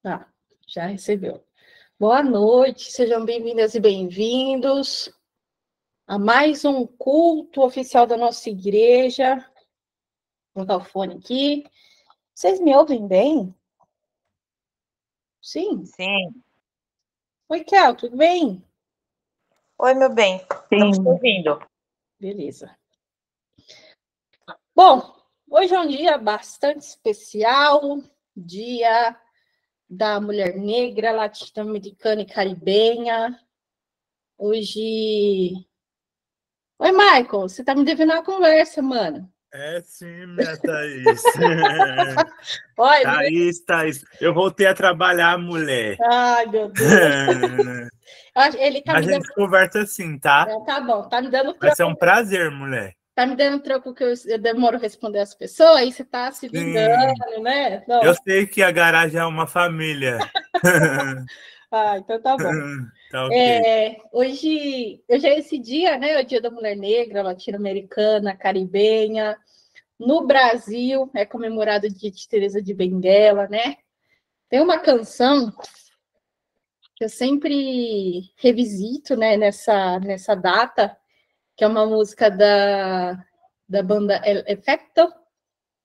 Ah, já recebeu. Boa noite, sejam bem-vindas e bem-vindos a mais um culto oficial da nossa igreja. Vou botar o fone aqui. Vocês me ouvem bem? Sim? Sim. Oi, Kel, tudo bem? Oi, meu bem. Estamos te ouvindo. Beleza. Bom, hoje é um dia bastante especial, dia da mulher negra, latino-americana e caribenha. Hoje... Oi, Michael, você tá me devendo uma conversa, mano. É sim, minha Thaís. Olha, Thaís, eu voltei a trabalhar, mulher. ai, meu Deus. Ele tá A me dando... gente conversa assim, tá? Tá bom, tá me dando Vai ser um troco. prazer, mulher. Tá me dando troco que eu demoro a responder as pessoas, aí você tá se Sim, vingando, né? Não. eu sei que a garagem é uma família. Ah, então tá bom. Tá ok. Hoje é esse dia, né? O Dia da Mulher Negra, latino-americana, caribenha. No Brasil é comemorado o Dia de Teresa de Benguela, né? Tem uma canção que eu sempre revisito, né, nessa data, que é uma música da banda El Efecto,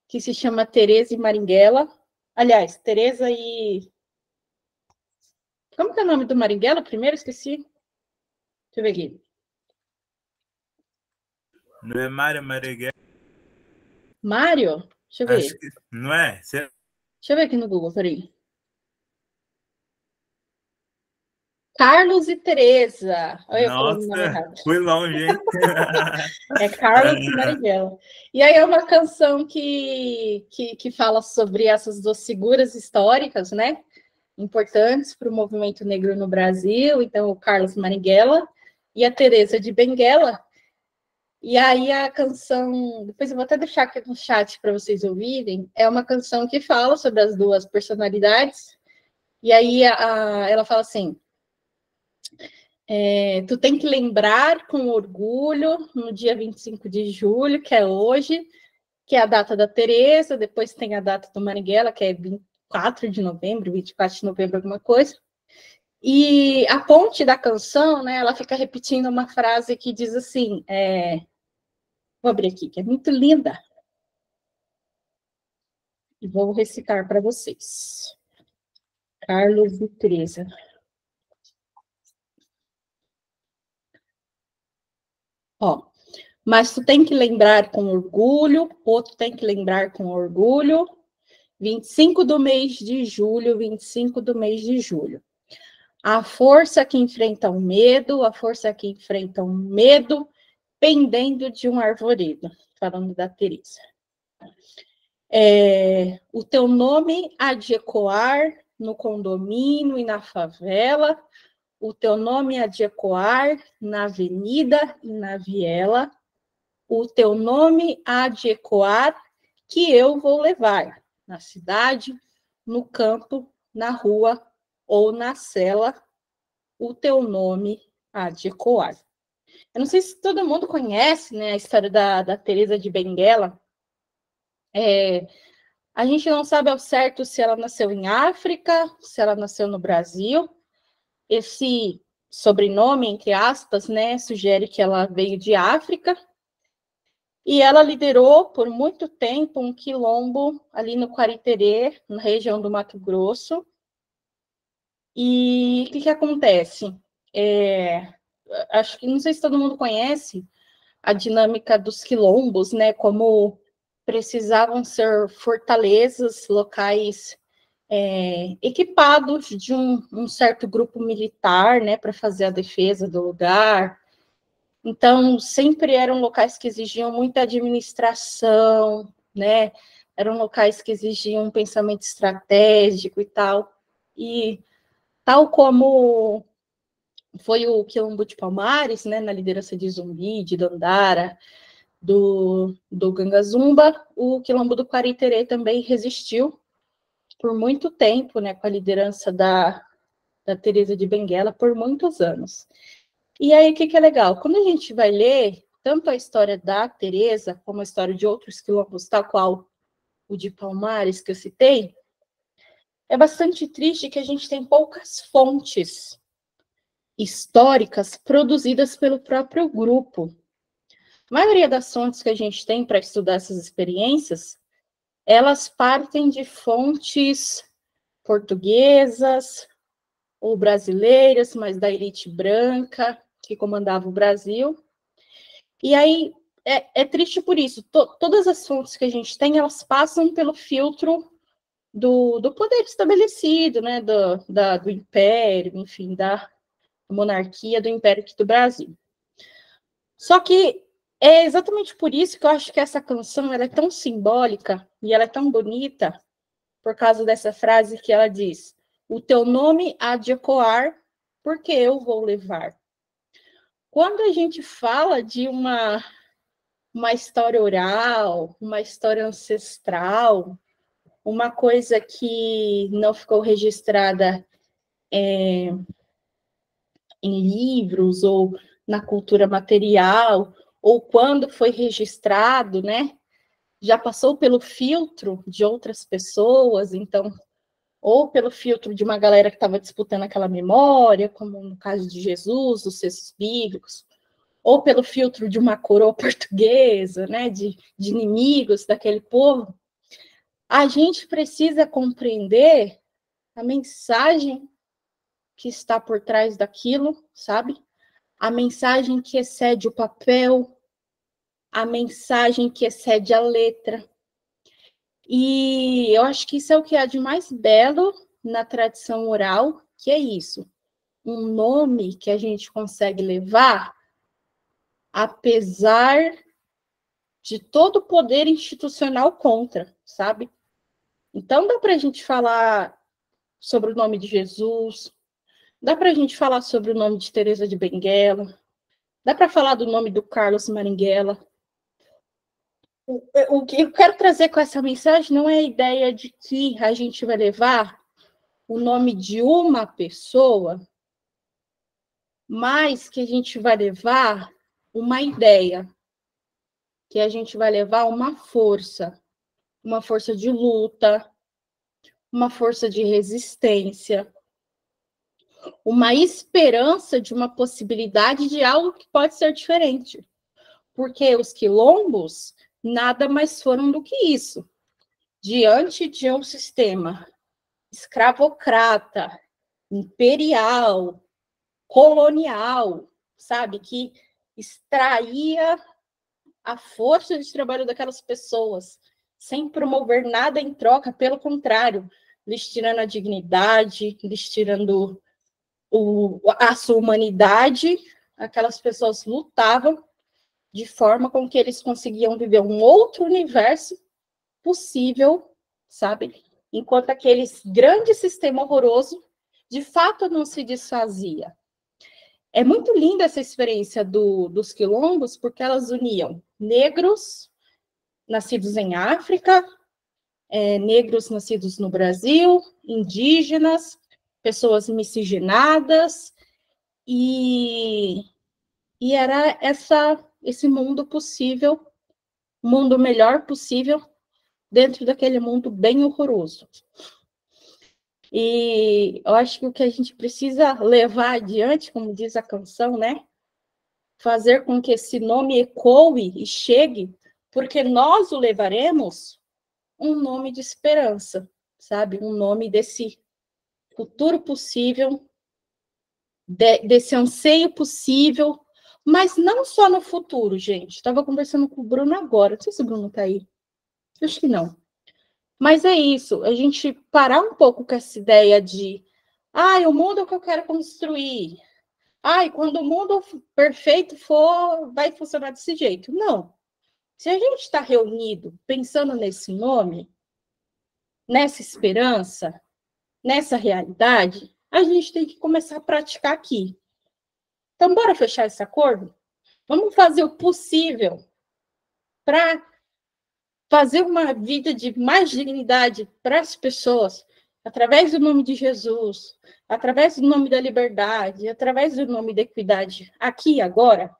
que se chama Teresa e Marighella. Aliás, Teresa e... Como que é o nome do Marighella? Primeiro, esqueci. Deixa eu ver aqui. Não é Mário Marighella? Mário? Deixa eu ver. Acho que não é. Deixa eu ver aqui no Google, peraí. Carlos e Teresa. Olha eu falando o nome Nossa, errado. fui longe, hein? É Carlos e Marighella. E aí é uma canção que fala sobre essas duas figuras históricas, né? Importantes para o movimento negro no Brasil. Então, o Carlos Marighella e a Teresa de Benguela. E aí a canção, depois eu vou até deixar aqui no chat para vocês ouvirem, é uma canção que fala sobre as duas personalidades. E aí ela fala assim: tu tem que lembrar com orgulho, no dia 25 de julho, que é hoje, que é a data da Teresa, depois tem a data do Marighella, que é 24 de novembro, 24 de novembro, alguma coisa. E a ponte da canção, né, ela fica repetindo uma frase que diz assim, vou abrir aqui, que é muito linda, e vou recitar para vocês. Carlos e Teresa. Ó, mas tu tem que lembrar com orgulho, outro tem que lembrar com orgulho, 25 do mês de julho, 25 do mês de julho. A força que enfrenta o medo, a força que enfrenta o medo, pendendo de um arvoredo. Falando da Teresa. O teu nome há de ecoar no condomínio e na favela, o teu nome há de ecoar na avenida e na viela, o teu nome há de ecoar que eu vou levar na cidade, no campo, na rua ou na cela, o teu nome há de ecoar. Eu não sei se todo mundo conhece, né, a história da Teresa de Benguela. A gente não sabe ao certo se ela nasceu em África, se ela nasceu no Brasil. Esse sobrenome, entre aspas, né, sugere que ela veio de África. E ela liderou por muito tempo um quilombo ali no Quariterê, na região do Mato Grosso. E o que acontece? Acho que não sei se todo mundo conhece a dinâmica dos quilombos, né? Como precisavam ser fortalezas, locais equipados de um certo grupo militar, né? Para fazer a defesa do lugar. Então, sempre eram locais que exigiam muita administração, né? Eram locais que exigiam um pensamento estratégico e tal. E tal como foi o Quilombo de Palmares, né, na liderança de Zumbi, de Dandara, do Gangazumba, o Quilombo do Quariterê também resistiu por muito tempo, né, com a liderança da Teresa de Benguela, por muitos anos. E aí, o que é legal? Quando a gente vai ler tanto a história da Teresa, como a história de outros quilombos, tal qual o de Palmares, que eu citei, é bastante triste que a gente tem poucas fontes históricas produzidas pelo próprio grupo. A maioria das fontes que a gente tem para estudar essas experiências, elas partem de fontes portuguesas ou brasileiras, mas da elite branca que comandava o Brasil. E aí é triste por isso. Todas as fontes que a gente tem, elas passam pelo filtro do poder estabelecido, né, do império, enfim, da monarquia do império aqui do Brasil. Só que é exatamente por isso que eu acho que essa canção ela é tão simbólica e ela é tão bonita, por causa dessa frase que ela diz: o teu nome há de ecoar, porque eu vou levar. Quando a gente fala de uma história oral, uma história ancestral, uma coisa que não ficou registrada em livros ou na cultura material, ou quando foi registrado, né, já passou pelo filtro de outras pessoas, então, ou pelo filtro de uma galera que estava disputando aquela memória, como no caso de Jesus, os textos bíblicos, ou pelo filtro de uma coroa portuguesa, né, de inimigos daquele povo, a gente precisa compreender a mensagem que está por trás daquilo, sabe? A mensagem que excede o papel, a mensagem que excede a letra. E eu acho que isso é o que há de mais belo na tradição oral, que é isso. Um nome que a gente consegue levar, apesar de todo o poder institucional contra, sabe? Então, dá para a gente falar sobre o nome de Jesus, dá para a gente falar sobre o nome de Teresa de Benguela, dá para falar do nome do Carlos Marighella. O que eu quero trazer com essa mensagem não é a ideia de que a gente vai levar o nome de uma pessoa, mas que a gente vai levar uma ideia, que a gente vai levar uma força de luta, uma força de resistência, uma esperança de uma possibilidade de algo que pode ser diferente. Porque os quilombos nada mais foram do que isso. Diante de um sistema escravocrata, imperial, colonial, sabe, que extraía a força de trabalho daquelas pessoas, sem promover nada em troca, pelo contrário, lhes tirando a dignidade, lhes tirando a sua humanidade, aquelas pessoas lutavam de forma com que eles conseguiam viver um outro universo possível, sabe? Enquanto aquele grande sistema horroroso, de fato, não se desfazia. É muito linda essa experiência dos quilombos, porque elas uniam negros nascidos em África, negros nascidos no Brasil, indígenas, pessoas miscigenadas, e era esse mundo possível, mundo melhor possível, dentro daquele mundo bem horroroso. E eu acho que o que a gente precisa levar adiante, como diz a canção, né? Fazer com que esse nome ecoe e chegue, porque nós o levaremos um nome de esperança, sabe? Um nome desse futuro possível, desse anseio possível, mas não só no futuro, gente. Estava conversando com o Bruno agora, não sei se o Bruno está aí. Acho que não. Mas é isso, a gente parar um pouco com essa ideia de o mundo é o que eu quero construir. Quando o mundo perfeito for, vai funcionar desse jeito. Não. Se a gente está reunido pensando nesse nome, nessa esperança, nessa realidade, a gente tem que começar a praticar aqui. Então, bora fechar esse acordo? Vamos fazer o possível para fazer uma vida de mais dignidade para as pessoas, através do nome de Jesus, através do nome da liberdade, através do nome da equidade, aqui e agora.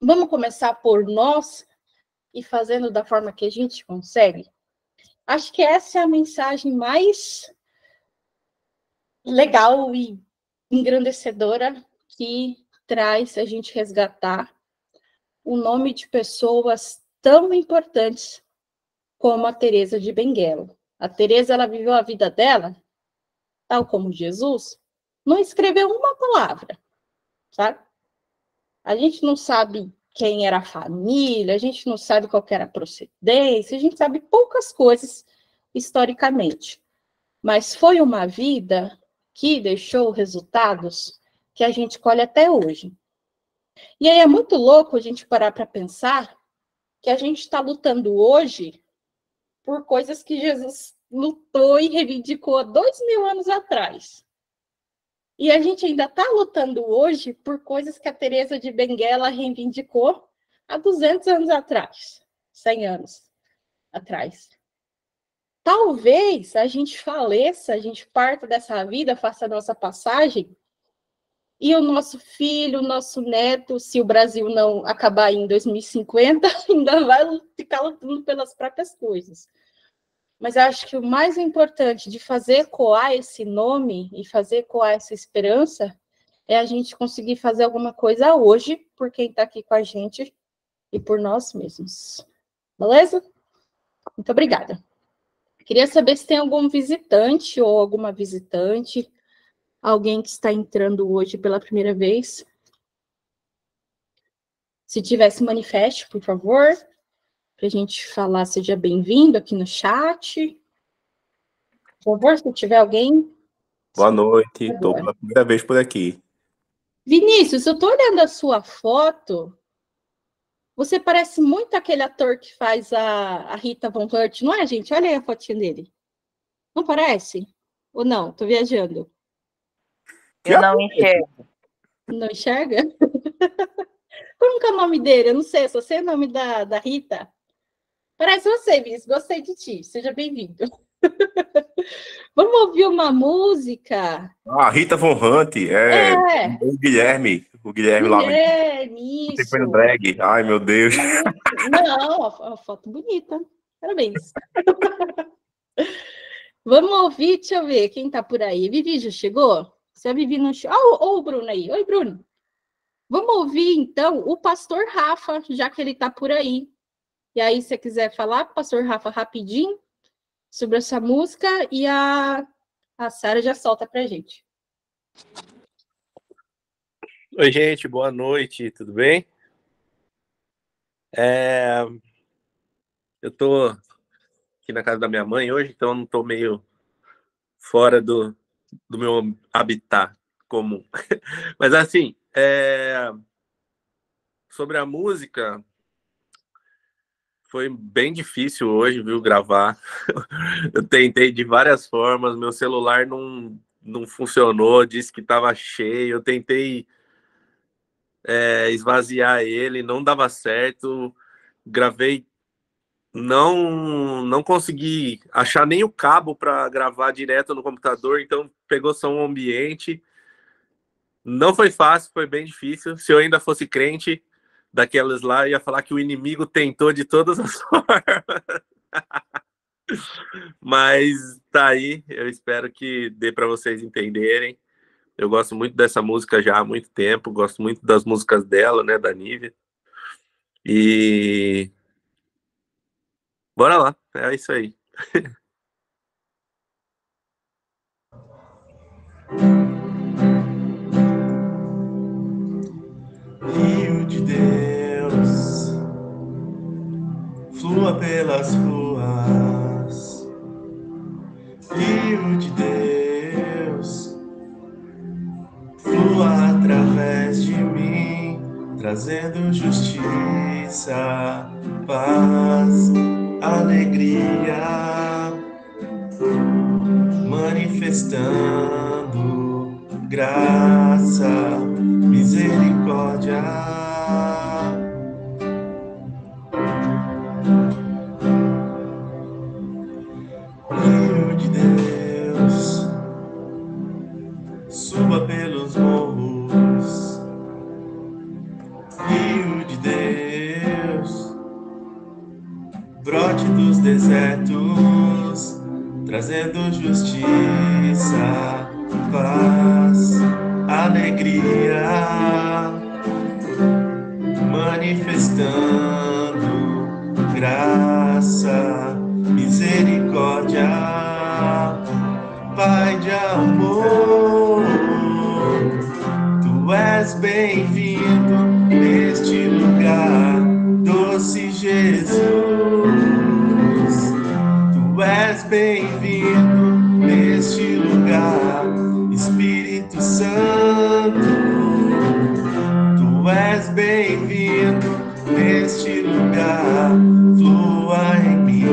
Vamos começar por nós e fazendo da forma que a gente consegue. Acho que essa é a mensagem mais legal e engrandecedora que traz a gente resgatar o nome de pessoas tão importantes como a Teresa de Benguela. A Teresa, ela viveu a vida dela, tal como Jesus, não escreveu uma palavra, sabe? A gente não sabe quem era a família, a gente não sabe qual era a procedência, a gente sabe poucas coisas historicamente. Mas foi uma vida que deixou resultados que a gente colhe até hoje. E aí é muito louco a gente parar para pensar que a gente está lutando hoje por coisas que Jesus lutou e reivindicou há 2000 anos atrás. E a gente ainda está lutando hoje por coisas que a Teresa de Benguela reivindicou há 200 anos atrás, 100 anos atrás. Talvez a gente faleça, a gente parta dessa vida, faça a nossa passagem, e o nosso filho, o nosso neto, se o Brasil não acabar em 2050, ainda vai ficar lutando pelas próprias coisas. Mas acho que o mais importante de fazer ecoar esse nome e fazer ecoar essa esperança é a gente conseguir fazer alguma coisa hoje por quem está aqui com a gente e por nós mesmos. Beleza? Muito obrigada. Queria saber se tem algum visitante ou alguma visitante, alguém que está entrando hoje pela primeira vez. Se tivesse, manifeste, por favor, para a gente falar, seja bem-vindo aqui no chat. Por favor, se tiver alguém. Boa noite, estou pela primeira vez por aqui. Vinícius, eu estou olhando a sua foto. Você parece muito aquele ator que faz a Rita Von Hunt, não é, gente? Olha aí a fotinha dele. Não parece? Ou não? Estou viajando. Eu não enxergo. Não enxerga? Como que é o nome dele? Eu não sei, só sei o nome da Rita. Parece você, Vinícius. Gostei de ti. Seja bem-vindo. Vamos ouvir uma música? Ah, Rita Von Hunt, o Guilherme. O Guilherme lá. Guilherme, isso. Foi no drag. Ai, meu Deus. Não, a foto bonita. Parabéns. Vamos ouvir, deixa eu ver quem tá por aí. Vivi já chegou? Se a Vivi não chegou. Ó, o Bruno aí. Oi, Bruno. Vamos ouvir, então, o pastor Rafa, já que ele está por aí. E aí, se você quiser falar, pastor Rafa, rapidinho, sobre essa música, e a Sara já solta para a gente. Oi, gente, boa noite, tudo bem? Eu estou aqui na casa da minha mãe hoje, então não estou meio fora do meu habitat comum. Mas, assim, sobre a música, foi bem difícil hoje, viu, gravar. Eu tentei de várias formas, meu celular não funcionou, disse que estava cheio, eu tentei esvaziar ele, não dava certo, gravei, não consegui achar nem o cabo para gravar direto no computador, então pegou som ambiente. Não foi fácil, foi bem difícil. Se eu ainda fosse crente daquelas lá, eu ia falar que o inimigo tentou de todas as formas. Mas tá aí, eu espero que dê para vocês entenderem. Eu gosto muito dessa música já há muito tempo, gosto muito das músicas dela, né, da Nívia. E bora lá, é isso aí. Rio de Deus, flua pelas ruas. Rio de Deus, flua através de mim, trazendo justiça, paz, alegria, manifestando graça, misericórdia. Rio de Deus, suba pelos morros. Rio de Deus, brote dos desertos. justiça, paz, alegria, manifestando graça, misericórdia, Pai de amor. Tu és bem-vindo neste lugar, doce Jesus. Tu és bem-vindo neste lugar, Espírito Santo. Tu és bem-vindo neste lugar, flua em mim.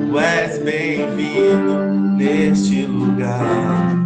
Tu és bem-vindo neste lugar.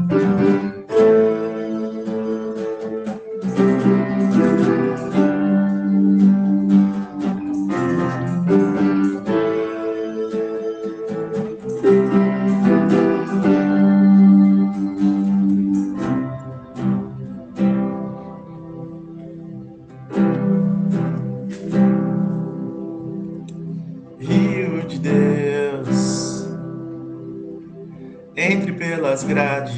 Entre pelas grades,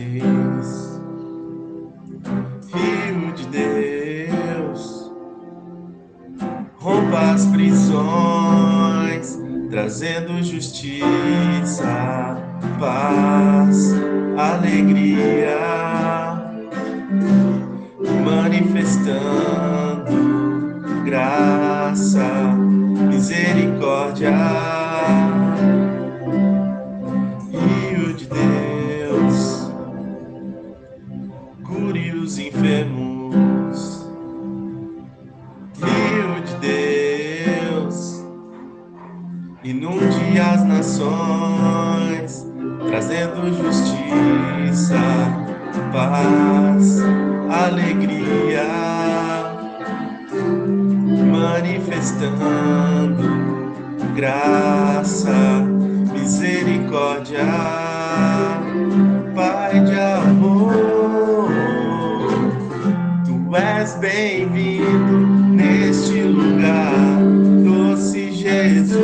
Rio de Deus, rompa as prisões, trazendo justiça, paz, alegria, manifestando graça, misericórdia. Enfermos, Rio de Deus, inunde as nações, trazendo justiça, paz, alegria, manifestando graça, misericórdia, Pai de amor. Tu és bem-vindo neste lugar, doce Jesus.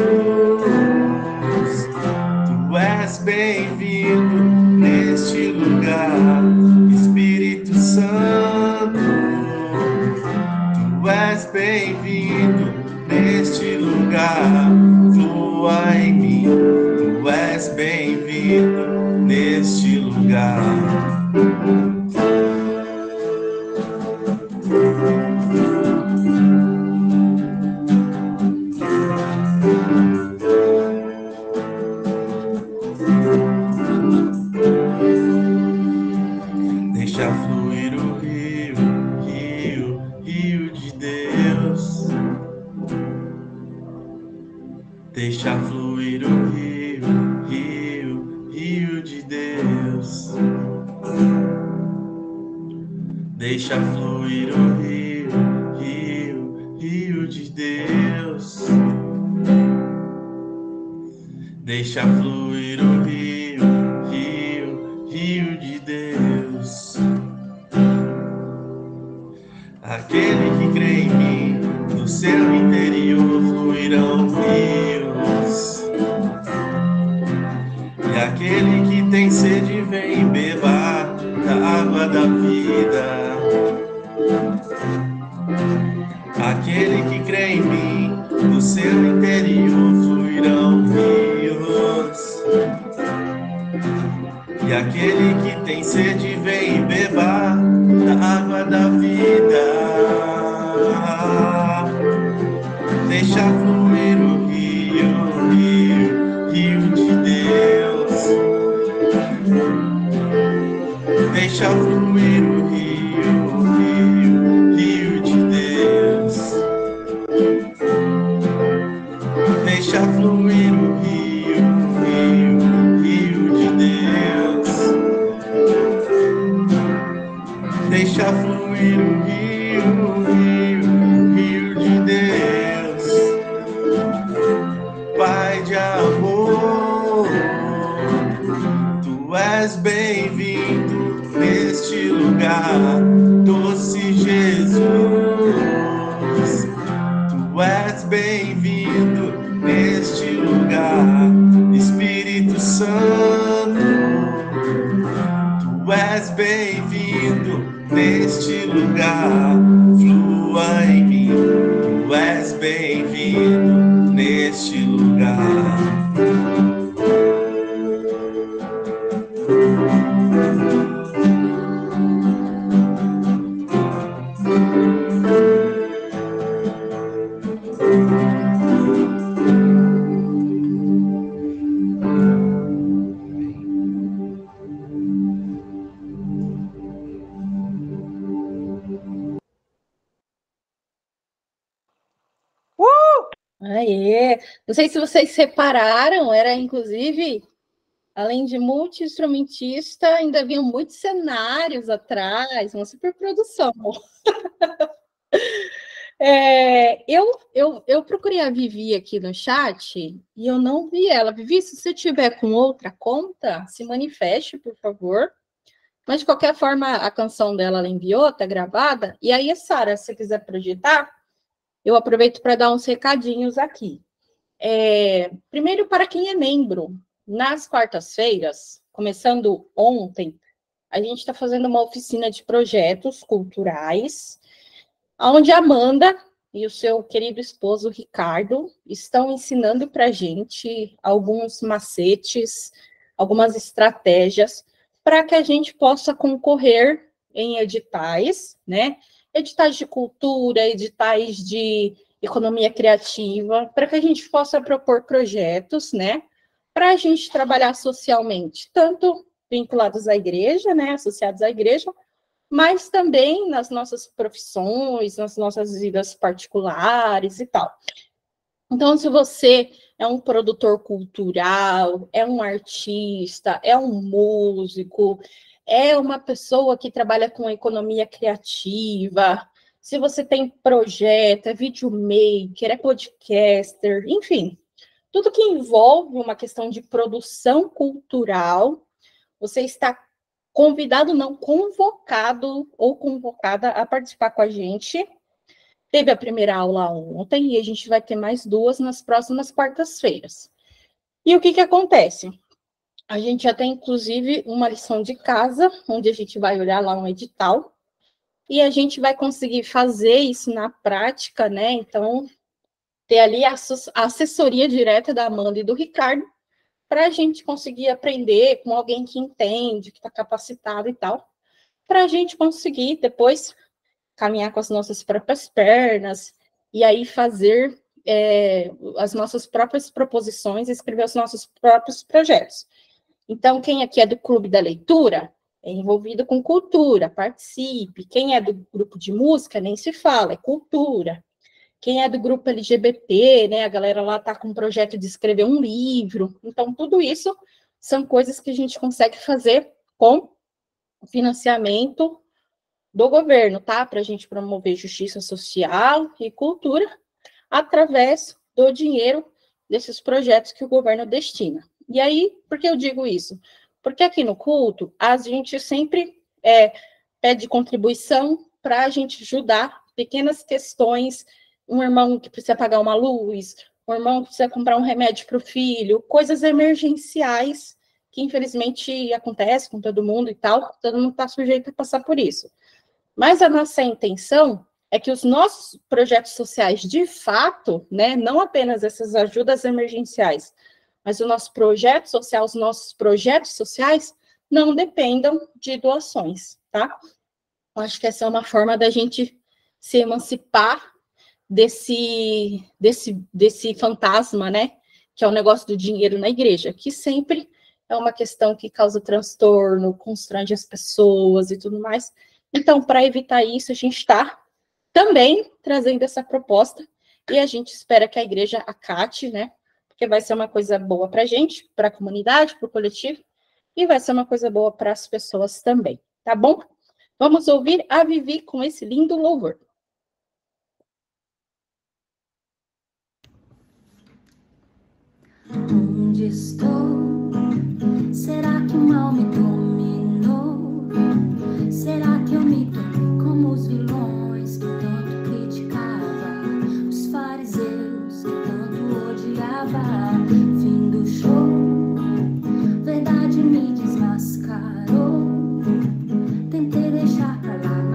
Tu és bem-vindo neste lugar, Espírito Santo. Tu és bem-vindo neste lugar, flua em mim. Tu és bem-vindo neste lugar. Deixa fluir o rio, rio, rio de Deus. Deixa fluir o rio, rio, rio de Deus. Deixa fluir o rio, rio, rio de Deus. Deixa fluir o rio, rio, rio de Deus. Aquele que crê em mim, do seu interior fluirão rios. E aquele que tem sede, vem beber da água da vida. Aquele que crê em mim, do seu interior fluirão rios. E aquele que tem sede, vem beber da água da vida. Deixa fluir o rio, rio, rio de Deus. Deixa fluir o rio, rio, rio de Deus. Deixa fluir o rio, rio, rio de Deus. Deixa fluir o rio, rio, rio de Deus. Pai de amor, tu és bem-vindo neste lugar, doce Jesus. Tu és bem-vindo neste lugar, Espírito Santo. neste lugar. Flua em mim, tu és bem-vindo neste lugar. Aê! Não sei se vocês separaram, era inclusive, além de multi-instrumentista, ainda haviam muitos cenários atrás, uma superprodução. Eu procurei a Vivi aqui no chat e eu não vi ela. Vivi, se você tiver com outra conta, se manifeste, por favor. Mas, de qualquer forma, a canção dela ela enviou, tá gravada. E aí, Sara, se você quiser projetar, eu aproveito para dar uns recadinhos aqui. Primeiro, para quem é membro, nas quartas-feiras, começando ontem, a gente está fazendo uma oficina de projetos culturais, onde a Amanda e o seu querido esposo, Ricardo, estão ensinando para a gente alguns macetes, algumas estratégias, para que a gente possa concorrer em editais, né? Editais de cultura, editais de economia criativa, para que a gente possa propor projetos, né? Para a gente trabalhar socialmente, tanto vinculados à igreja, né? Associados à igreja, mas também nas nossas profissões, nas nossas vidas particulares e tal. Então, se você é um produtor cultural, é um artista, é um músico, é uma pessoa que trabalha com economia criativa, se você tem projeto, é videomaker, é podcaster, enfim, tudo que envolve uma questão de produção cultural, você está convidado, não, convocado ou convocada a participar com a gente. Teve a primeira aula ontem e a gente vai ter mais 2 nas próximas quartas-feiras. E o que acontece? A gente já tem, inclusive, uma lição de casa, onde a gente vai olhar lá um edital, e a gente vai conseguir fazer isso na prática, né? Então, ter ali a assessoria direta da Amanda e do Ricardo, para a gente conseguir aprender com alguém que entende, que está capacitado e tal, para a gente conseguir depois caminhar com as nossas próprias pernas, e aí fazer as nossas próprias proposições, escrever os nossos próprios projetos. Então, quem aqui é do Clube da Leitura, é envolvido com cultura, participe. Quem é do grupo de música, nem se fala, é cultura. Quem é do grupo LGBT, né, a galera lá está com um projeto de escrever um livro. Então, tudo isso são coisas que a gente consegue fazer com o financiamento do governo, tá? Para a gente promover justiça social e cultura através do dinheiro desses projetos que o governo destina. E aí, por que eu digo isso? Porque aqui no culto, a gente sempre pede contribuição para a gente ajudar pequenas questões, um irmão que precisa pagar uma luz, um irmão que precisa comprar um remédio para o filho, coisas emergenciais que infelizmente acontece com todo mundo e tal, todo mundo está sujeito a passar por isso. Mas a nossa intenção é que os nossos projetos sociais, de fato, né, não apenas essas ajudas emergenciais, mas o nosso projeto social, os nossos projetos sociais não dependam de doações, tá? Eu acho que essa é uma forma da gente se emancipar desse fantasma, né, que é o negócio do dinheiro na igreja, que sempre é uma questão que causa transtorno, constrange as pessoas e tudo mais. Então, para evitar isso, a gente está também trazendo essa proposta e a gente espera que a igreja acate, né, porque vai ser uma coisa boa para a gente, para a comunidade, para o coletivo, e vai ser uma coisa boa para as pessoas também, tá bom? Vamos ouvir a Vivi com esse lindo louvor. Onde estou? Será que o mal me dominou? Será que eu me tornei como os vilões que tanto criticava? Os fariseus que tanto odiava? Fim do show, verdade me desmascarou. Tentei deixar pra lá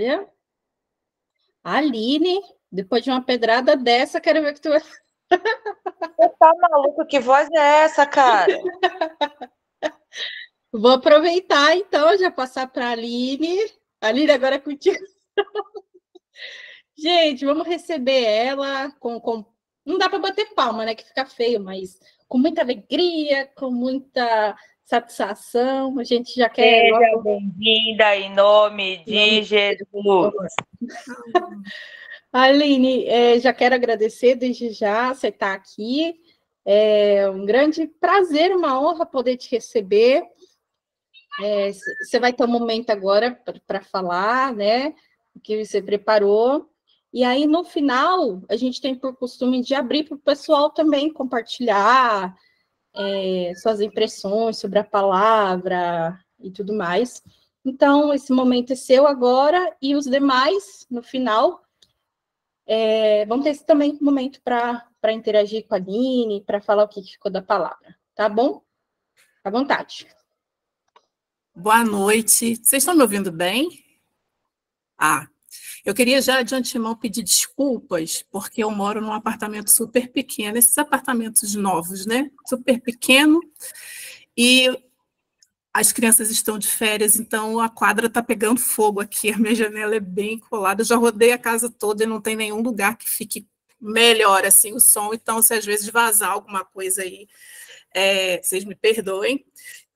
Olha. Aline, depois de uma pedrada dessa, quero ver que tu vai... Você tá maluco? Que voz é essa, cara? Vou aproveitar, então, já passar para a Aline. Aline, agora é contigo. Gente, vamos receber ela com... Não dá para bater palma, né? Que fica feio, mas com muita alegria, com muita satisfação. A gente já quer... Seja bem-vinda em nome de Jesus. Aline, já quero agradecer desde já você estar aqui. É um grande prazer, uma honra poder te receber. Você vai ter um momento agora para falar, né? O que você preparou. E aí, no final, a gente tem por costume de abrir para o pessoal também compartilhar suas impressões sobre a palavra e tudo mais. Então, esse momento é seu agora, e os demais, no final, vão ter esse também momento para interagir com a Aline, para falar o que ficou da palavra, tá bom? À vontade. Boa noite. Vocês estão me ouvindo bem? Eu queria já de antemão pedir desculpas, porque eu moro num apartamento super pequeno, esses apartamentos novos, né? Super pequeno, e as crianças estão de férias, então a quadra está pegando fogo aqui, a minha janela é bem colada, eu já rodei a casa toda e não tem nenhum lugar que fique melhor assim o som, então se às vezes vazar alguma coisa aí, vocês me perdoem.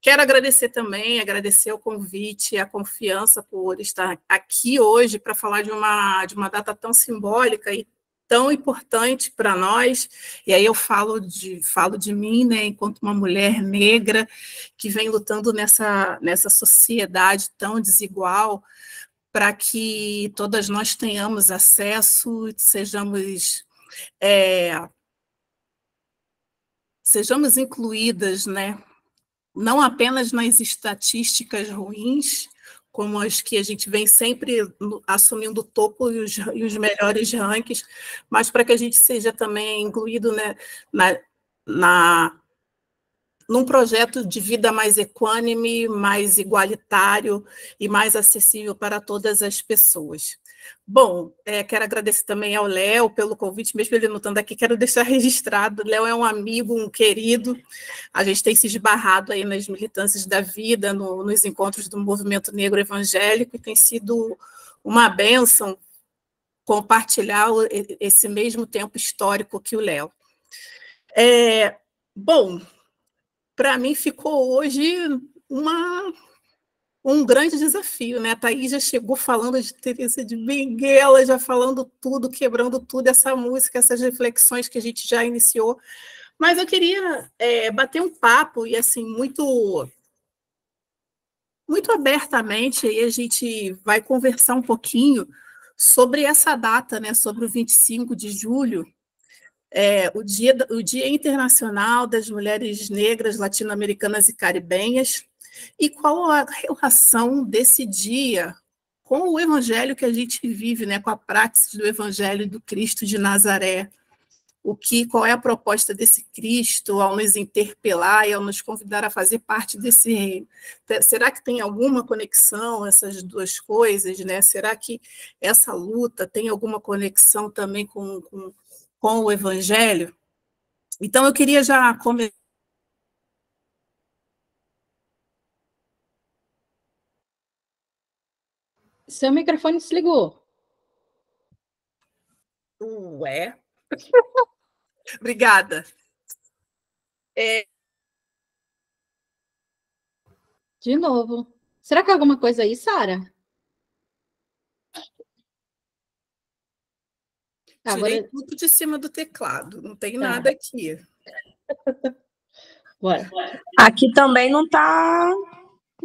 Quero agradecer também, agradecer o convite, a confiança por estar aqui hoje para falar de uma data tão simbólica e tão importante para nós. E aí eu falo de mim, né, enquanto uma mulher negra que vem lutando nessa sociedade tão desigual para que todas nós tenhamos acesso, sejamos incluídas, né? Não apenas nas estatísticas ruins, como as que a gente vem sempre assumindo o topo e os melhores rankings, mas para que a gente seja também incluído, né, num projeto de vida mais equânime, mais igualitário e mais acessível para todas as pessoas. Bom, quero agradecer também ao Léo pelo convite, mesmo ele não estando aqui, quero deixar registrado. Léo é um amigo, um querido, a gente tem se esbarrado aí nas militâncias da vida, nos encontros do movimento negro evangélico, e tem sido uma bênção compartilhar esse mesmo tempo histórico que o Léo. Bom, para mim ficou hoje um grande desafio, né? A Thaís já chegou falando de Teresa de Benguela, já falando tudo, quebrando tudo, essa música, essas reflexões que a gente já iniciou. Mas eu queria bater um papo, e assim, muito abertamente, aí a gente vai conversar um pouquinho sobre essa data, né? Sobre o 25 de julho, o Dia Internacional das Mulheres Negras, Latino-Americanas e Caribenhas, e qual a relação desse dia com o evangelho que a gente vive, né, com a prática do evangelho do Cristo de Nazaré. Qual é a proposta desse Cristo ao nos interpelar e ao nos convidar a fazer parte desse reino? Será que tem alguma conexão essas duas coisas, né? Será que essa luta tem alguma conexão também com o evangelho? Então, eu queria já começar. Seu microfone desligou. Ué. Obrigada. De novo. Será que é alguma coisa aí, Sara? Tirei tudo de cima do teclado, não tem nada aqui. Bora. Aqui também não está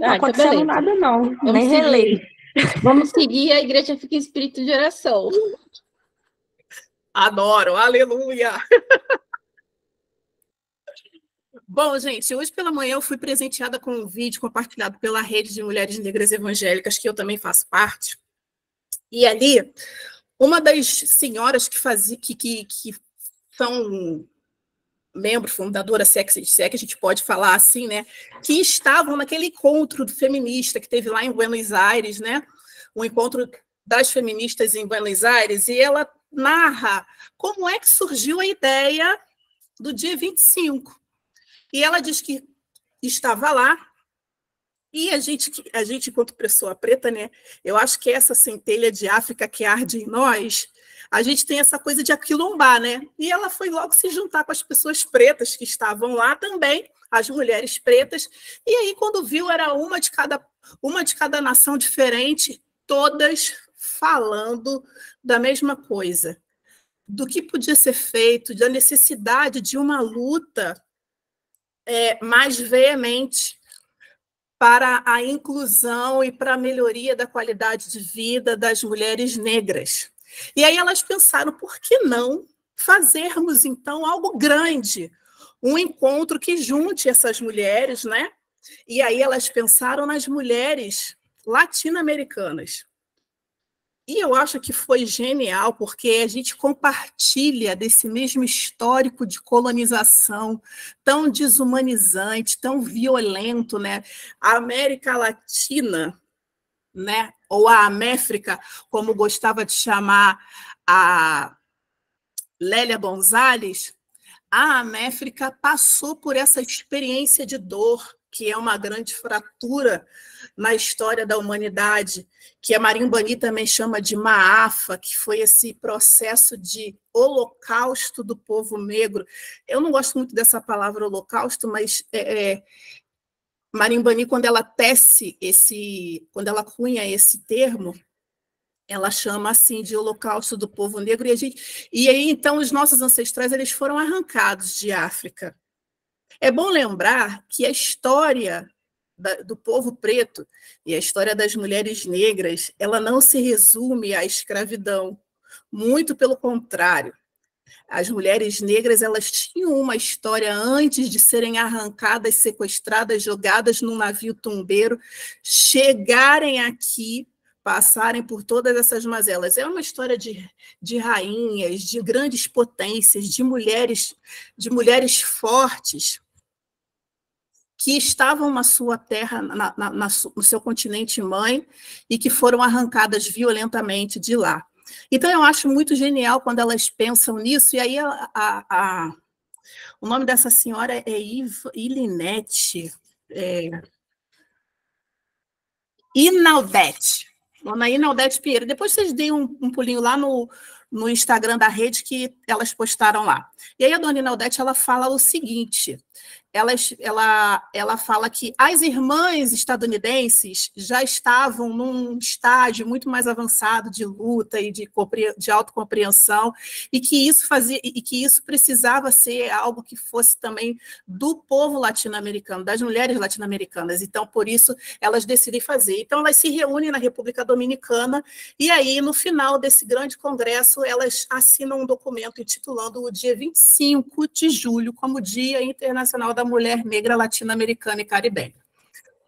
acontecendo nada, não. Nem relei. Vamos seguir, a igreja fica em espírito de oração. Adoro, aleluia! Bom, gente, hoje pela manhã eu fui presenteada com um vídeo compartilhado pela Rede de Mulheres Negras Evangélicas, que eu também faço parte. E ali, uma das senhoras que são membro, fundadora, se é que a gente pode falar assim, né, que estavam naquele encontro feminista que teve lá em Buenos Aires, né, um encontro das feministas em Buenos Aires, e ela narra como é que surgiu a ideia do dia 25. E ela diz que estava lá, e a gente, enquanto pessoa preta, né, eu acho que essa centelha de África que arde em nós, a gente tem essa coisa de aquilombar, né? E ela foi logo se juntar com as pessoas pretas que estavam lá também, as mulheres pretas, e aí, quando viu, era uma de cada nação diferente, todas falando da mesma coisa, do que podia ser feito, da necessidade de uma luta mais veemente para a inclusão e para a melhoria da qualidade de vida das mulheres negras. E aí elas pensaram, por que não fazermos, então, algo grande, um encontro que junte essas mulheres, né? E aí elas pensaram nas mulheres latino-americanas. E eu acho que foi genial, porque a gente compartilha desse mesmo histórico de colonização tão desumanizante, tão violento, né? A América Latina, né? Ou a Améfrica, como gostava de chamar a Lélia Gonzalez, a Améfrica passou por essa experiência de dor, que é uma grande fratura na história da humanidade, que a Marimbani também chama de Maafa, que foi esse processo de holocausto do povo negro. Eu não gosto muito dessa palavra holocausto, mas Marimbani, quando ela quando ela cunha esse termo, ela chama assim de holocausto do povo negro, e aí então os nossos ancestrais eles foram arrancados de África. É bom lembrar que a história do povo preto e a história das mulheres negras, ela não se resume à escravidão, muito pelo contrário. As mulheres negras elas tinham uma história antes de serem arrancadas, sequestradas, jogadas num navio tombeiro, chegarem aqui, passarem por todas essas mazelas. É uma história de rainhas, de grandes potências, de mulheres fortes, que estavam na sua terra, no seu continente mãe, e que foram arrancadas violentamente de lá. Então, eu acho muito genial quando elas pensam nisso, e aí o nome dessa senhora é Ilinete Inaldete. Dona Inaldete Pinheiro. Depois vocês deem um pulinho lá no Instagram da rede que elas postaram lá. E aí a dona Inaldete ela fala o seguinte, ela fala que as irmãs estadunidenses já estavam num estágio muito mais avançado de luta e de autocompreensão, e que isso precisava ser algo que fosse também do povo latino-americano, das mulheres latino-americanas. Então, por isso, elas decidem fazer. Então, elas se reúnem na República Dominicana, e aí, no final desse grande congresso, elas assinam um documento intitulando o dia 25 de julho como Dia Internacional da Mulher Negra Latino-Americana e Caribenha.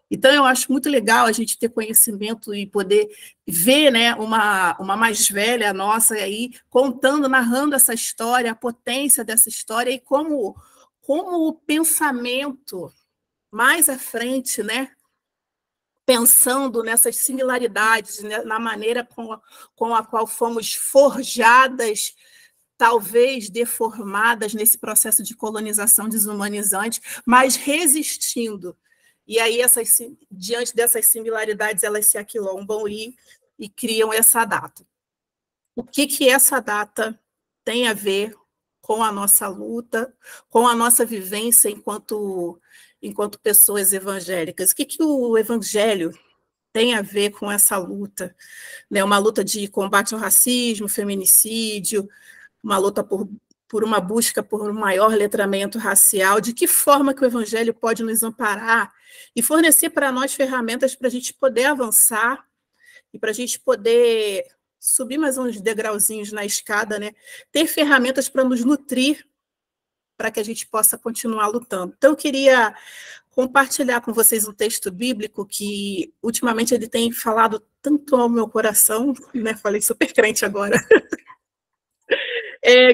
Então, eu acho muito legal a gente ter conhecimento e poder ver, né, uma mais velha nossa aí contando, narrando essa história, a potência dessa história e como o pensamento mais à frente, né, pensando nessas similaridades, né, na maneira com a qual fomos forjadas, talvez deformadas nesse processo de colonização desumanizante, mas resistindo. E aí, diante dessas similaridades, elas se aquilombam e criam essa data. O que essa data tem a ver com a nossa luta, com a nossa vivência enquanto pessoas evangélicas? O que o evangelho tem a ver com essa luta? Né? Uma luta de combate ao racismo, feminicídio, uma luta por uma busca por um maior letramento racial. De que forma que o evangelho pode nos amparar e fornecer para nós ferramentas para a gente poder avançar e para a gente poder subir mais uns degrauzinhos na escada, né? Ter ferramentas para nos nutrir, para que a gente possa continuar lutando. Então, eu queria compartilhar com vocês um texto bíblico que, ultimamente, ele tem falado tanto ao meu coração, né? Falei super crente agora.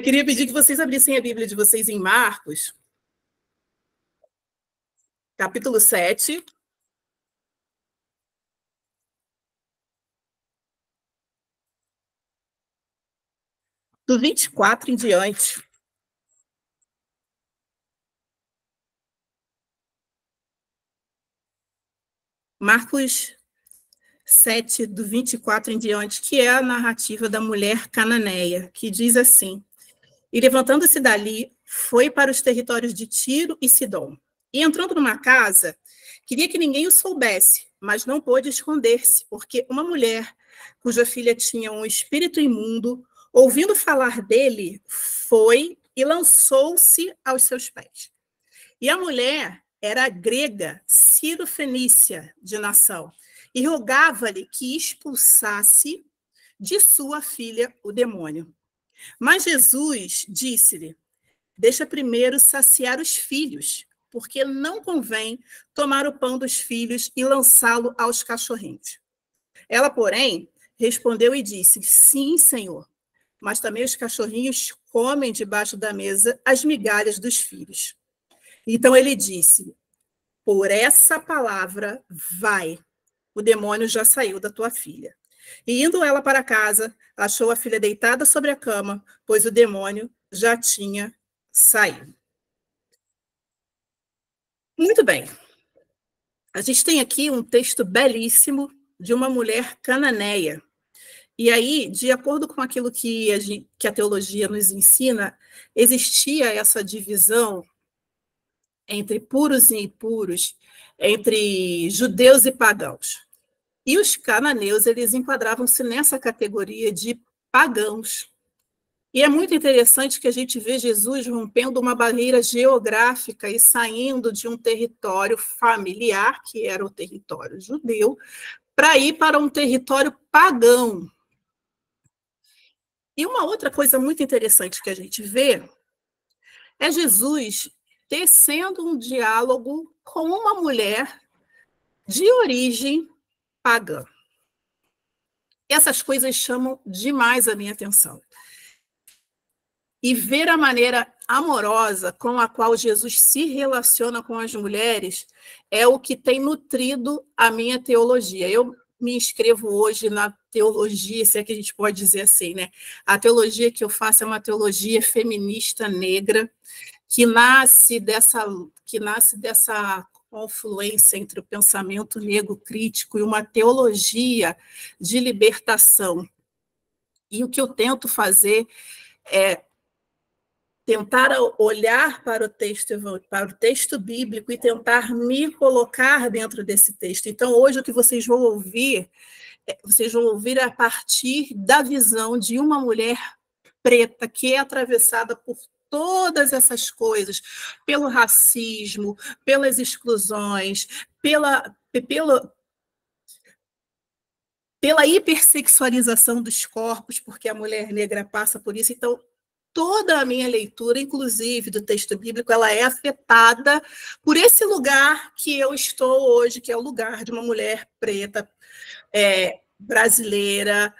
Queria pedir que vocês abrissem a Bíblia de vocês em Marcos, capítulo 7. do 24 em diante. Marcos 7, do 24 em diante, que é a narrativa da mulher cananeia, que diz assim: E levantando-se dali, foi para os territórios de Tiro e Sidom. E entrando numa casa, queria que ninguém o soubesse, mas não pôde esconder-se, porque uma mulher, cuja filha tinha um espírito imundo, ouvindo falar dele, foi e lançou-se aos seus pés. E a mulher era grega, Ciro-fenícia de nação, e rogava-lhe que expulsasse de sua filha o demônio. Mas Jesus disse-lhe: Deixa primeiro saciar os filhos, porque não convém tomar o pão dos filhos e lançá-lo aos cachorrinhos. Ela, porém, respondeu e disse: Sim, Senhor, mas também os cachorrinhos comem debaixo da mesa as migalhas dos filhos. Então ele disse: Por essa palavra, vai, o demônio já saiu da tua filha. E indo ela para casa, achou a filha deitada sobre a cama, pois o demônio já tinha saído. Muito bem. A gente tem aqui um texto belíssimo de uma mulher cananeia. E aí, de acordo com aquilo que a teologia nos ensina, existia essa divisão entre puros e impuros, entre judeus e pagãos. E os cananeus, eles enquadravam-se nessa categoria de pagãos. E é muito interessante que a gente vê Jesus rompendo uma barreira geográfica e saindo de um território familiar, que era o território judeu, para ir para um território pagão. E uma outra coisa muito interessante que a gente vê é Jesus tecendo um diálogo com uma mulher de origem pagã. Essas coisas chamam demais a minha atenção. E ver a maneira amorosa com a qual Jesus se relaciona com as mulheres é o que tem nutrido a minha teologia. Eu me inscrevo hoje na teologia, se é que a gente pode dizer assim, né? A teologia que eu faço é uma teologia feminista negra, que nasce dessa confluência entre o pensamento negro crítico e uma teologia de libertação. E o que eu tento fazer é tentar olhar para o texto bíblico e tentar me colocar dentro desse texto. Então, hoje, o que vocês vão ouvir a partir da visão de uma mulher preta que é atravessada por todas essas coisas, pelo racismo, pelas exclusões, pela hipersexualização dos corpos, porque a mulher negra passa por isso. Então, toda a minha leitura, inclusive do texto bíblico, ela é afetada por esse lugar que eu estou hoje, que é o lugar de uma mulher preta, brasileira,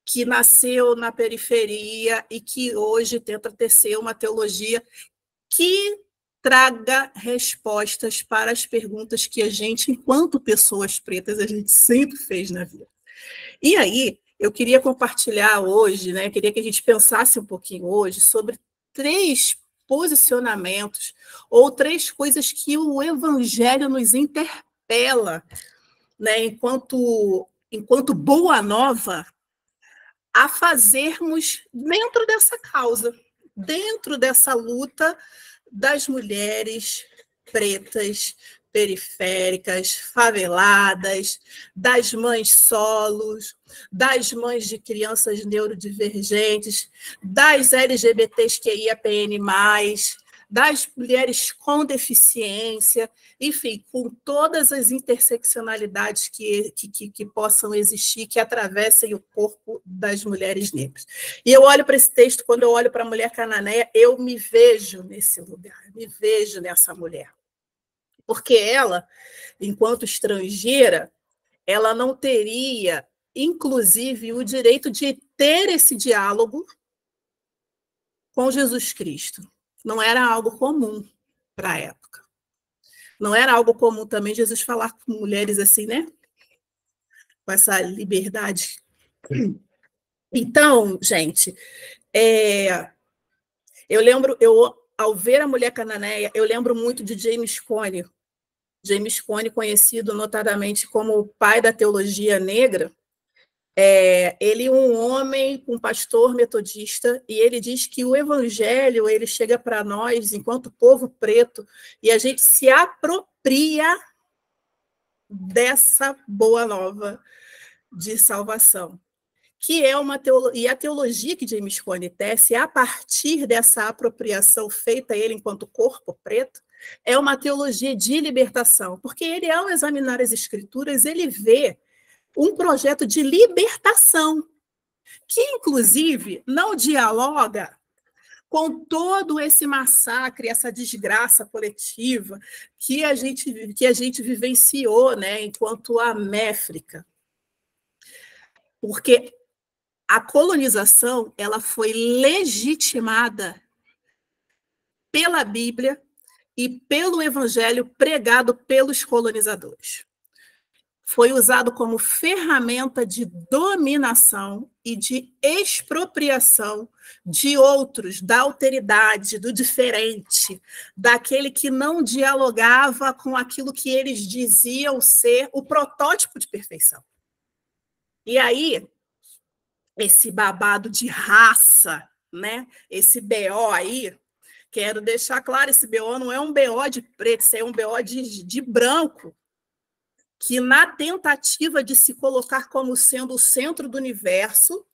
que nasceu na periferia e que hoje tenta tecer uma teologia que traga respostas para as perguntas que a gente, enquanto pessoas pretas, a gente sempre fez na vida. E aí, eu queria compartilhar hoje, né? Queria que a gente pensasse um pouquinho hoje sobre 3 posicionamentos ou 3 coisas que o Evangelho nos interpela, né? Enquanto boa nova, a fazermos dentro dessa causa, dentro dessa luta das mulheres pretas, periféricas, faveladas, das mães solos, das mães de crianças neurodivergentes, das LGBTQIAPN+, das mulheres com deficiência, enfim, com todas as interseccionalidades que possam existir, que atravessem o corpo das mulheres negras. E eu olho para esse texto, quando eu olho para a mulher cananeia, eu me vejo nesse lugar, me vejo nessa mulher. Porque ela, enquanto estrangeira, ela não teria, inclusive, o direito de ter esse diálogo com Jesus Cristo. Não era algo comum para a época. Não era algo comum também Jesus falar com mulheres assim, né? Com essa liberdade. Então, gente, Ao ver a Mulher Cananeia, eu lembro muito de James Cone. James Cone, conhecido notadamente como o pai da teologia negra. Ele é um homem, um pastor metodista, e ele diz que o evangelho ele chega para nós enquanto povo preto, e a gente se apropria dessa boa nova de salvação, que é uma teologia, e a teologia que James Cone tece, a partir dessa apropriação feita a ele enquanto corpo preto, é uma teologia de libertação, porque ele, ao examinar as escrituras, ele vê um projeto de libertação, que, inclusive, não dialoga com todo esse massacre, essa desgraça coletiva que a gente vivenciou, né, enquanto América. Porque a colonização ela foi legitimada pela Bíblia e pelo Evangelho pregado pelos colonizadores. Foi usado como ferramenta de dominação e de expropriação de outros, da alteridade, do diferente, daquele que não dialogava com aquilo que eles diziam ser o protótipo de perfeição. E aí, esse babado de raça, né? Esse BO aí, quero deixar claro, esse BO não é um BO de preto, isso é um BO de branco, que na tentativa de se colocar como sendo o centro do universo,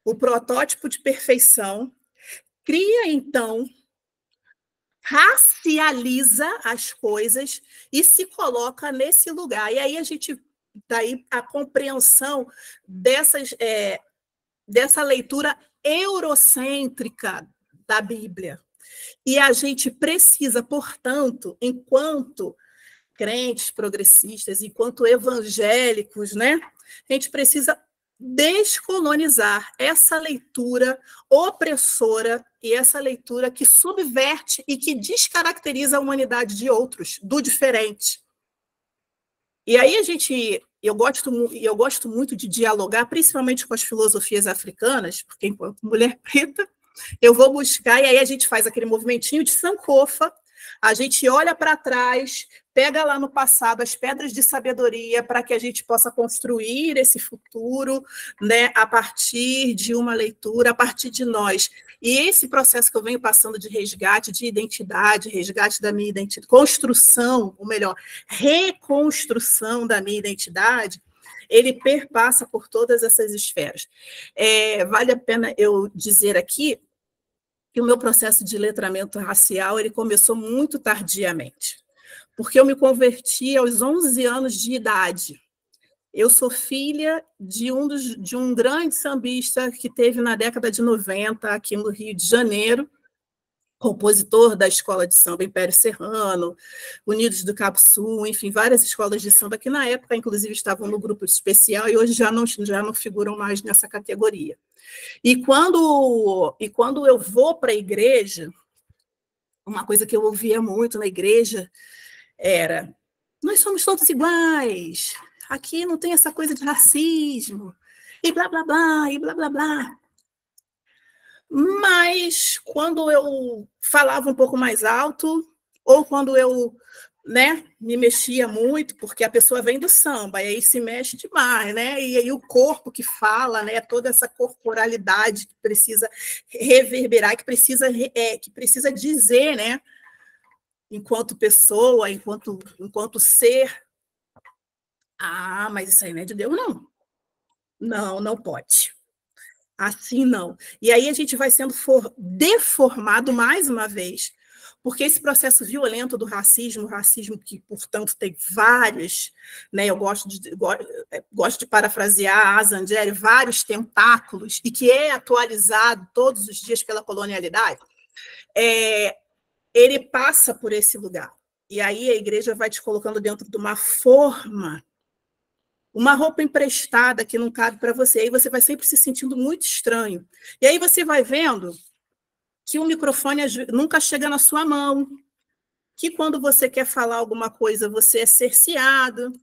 o protótipo de perfeição, cria, então, racializa as coisas e se coloca nesse lugar. E aí a gente, daí a compreensão dessa leitura eurocêntrica da Bíblia. E a gente precisa, portanto, enquanto crentes progressistas, enquanto evangélicos, né? A gente precisa descolonizar essa leitura opressora e essa leitura que subverte e que descaracteriza a humanidade de outros, do diferente. E aí eu gosto muito de dialogar, principalmente com as filosofias africanas, porque enquanto mulher preta, eu vou buscar, e aí a gente faz aquele movimentinho de Sankofa, a gente olha para trás, pega lá no passado as pedras de sabedoria para que a gente possa construir esse futuro, né, a partir de uma leitura, a partir de nós. E esse processo que eu venho passando de resgate de identidade, resgate da minha identidade, construção, ou melhor, reconstrução da minha identidade, ele perpassa por todas essas esferas. Vale a pena eu dizer aqui que o meu processo de letramento racial ele começou muito tardiamente, porque eu me converti aos 11 anos de idade. Eu sou filha de um grande sambista que teve na década de 90, aqui no Rio de Janeiro, compositor da Escola de Samba Império Serrano, Unidos do Cabo Sul, enfim, várias escolas de samba que na época, inclusive, estavam no grupo especial e hoje já não figuram mais nessa categoria. E quando eu vou para a igreja, uma coisa que eu ouvia muito na igreja era: nós somos todos iguais, aqui não tem essa coisa de racismo, e blá, blá, blá, e blá, blá, blá. Mas quando eu falava um pouco mais alto, ou quando eu, né, me mexia muito, porque a pessoa vem do samba, e aí se mexe demais, né? E aí o corpo que fala, né, toda essa corporalidade que precisa reverberar, que precisa dizer, né, enquanto pessoa, enquanto ser. Ah, mas isso aí não é de Deus, não. Não pode. Assim não. E aí a gente vai sendo deformado mais uma vez, porque esse processo violento do racismo que, portanto, tem vários, né, eu gosto de parafrasear a Azangeri, vários tentáculos, e que é atualizado todos os dias pela colonialidade, ele passa por esse lugar. E aí a igreja vai te colocando dentro de uma forma, uma roupa emprestada que não cabe para você, aí você vai sempre se sentindo muito estranho. E aí você vai vendo que o microfone nunca chega na sua mão, que quando você quer falar alguma coisa, você é cerceado,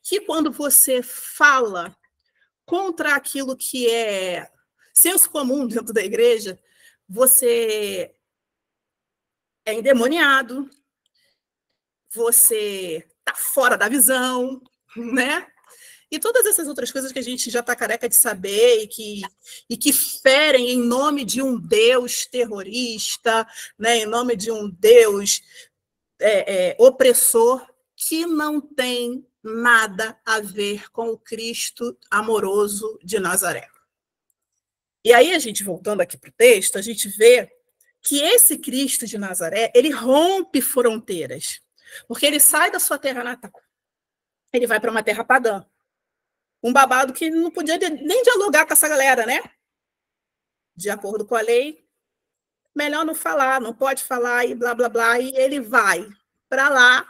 que quando você fala contra aquilo que é senso comum dentro da igreja, você é endemoniado, você está fora da visão, né? E todas essas outras coisas que a gente já está careca de saber e que ferem em nome de um Deus terrorista, né? Em nome de um Deus opressor, que não tem nada a ver com o Cristo amoroso de Nazaré. E aí, a gente, voltando aqui para o texto, a gente vê que esse Cristo de Nazaré, ele rompe fronteiras, porque ele sai da sua terra natal, ele vai para uma terra pagã, um babado que não podia nem dialogar com essa galera, né? De acordo com a lei, melhor não falar, não pode falar, e blá, blá, blá, e ele vai para lá,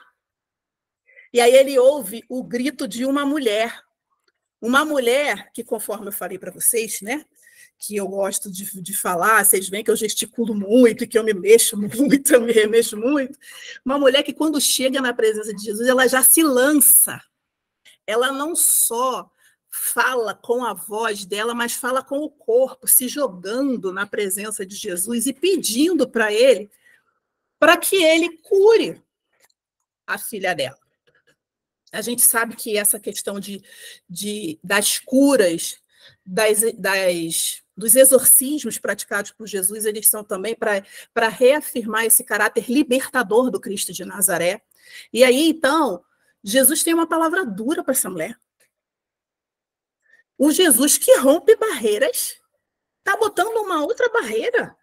e aí ele ouve o grito de uma mulher que, conforme eu falei para vocês, né, que eu gosto de falar, vocês veem que eu gesticulo muito, que eu me mexo muito, eu me remexo muito, uma mulher que, quando chega na presença de Jesus, ela já se lança, ela não só fala com a voz dela, mas fala com o corpo, se jogando na presença de Jesus e pedindo para ele, para que ele cure a filha dela. A gente sabe que essa questão das curas, dos exorcismos praticados por Jesus, eles são também para reafirmar esse caráter libertador do Cristo de Nazaré. E aí, então, Jesus tem uma palavra dura para essa mulher. O Jesus que rompe barreiras está botando uma outra barreira.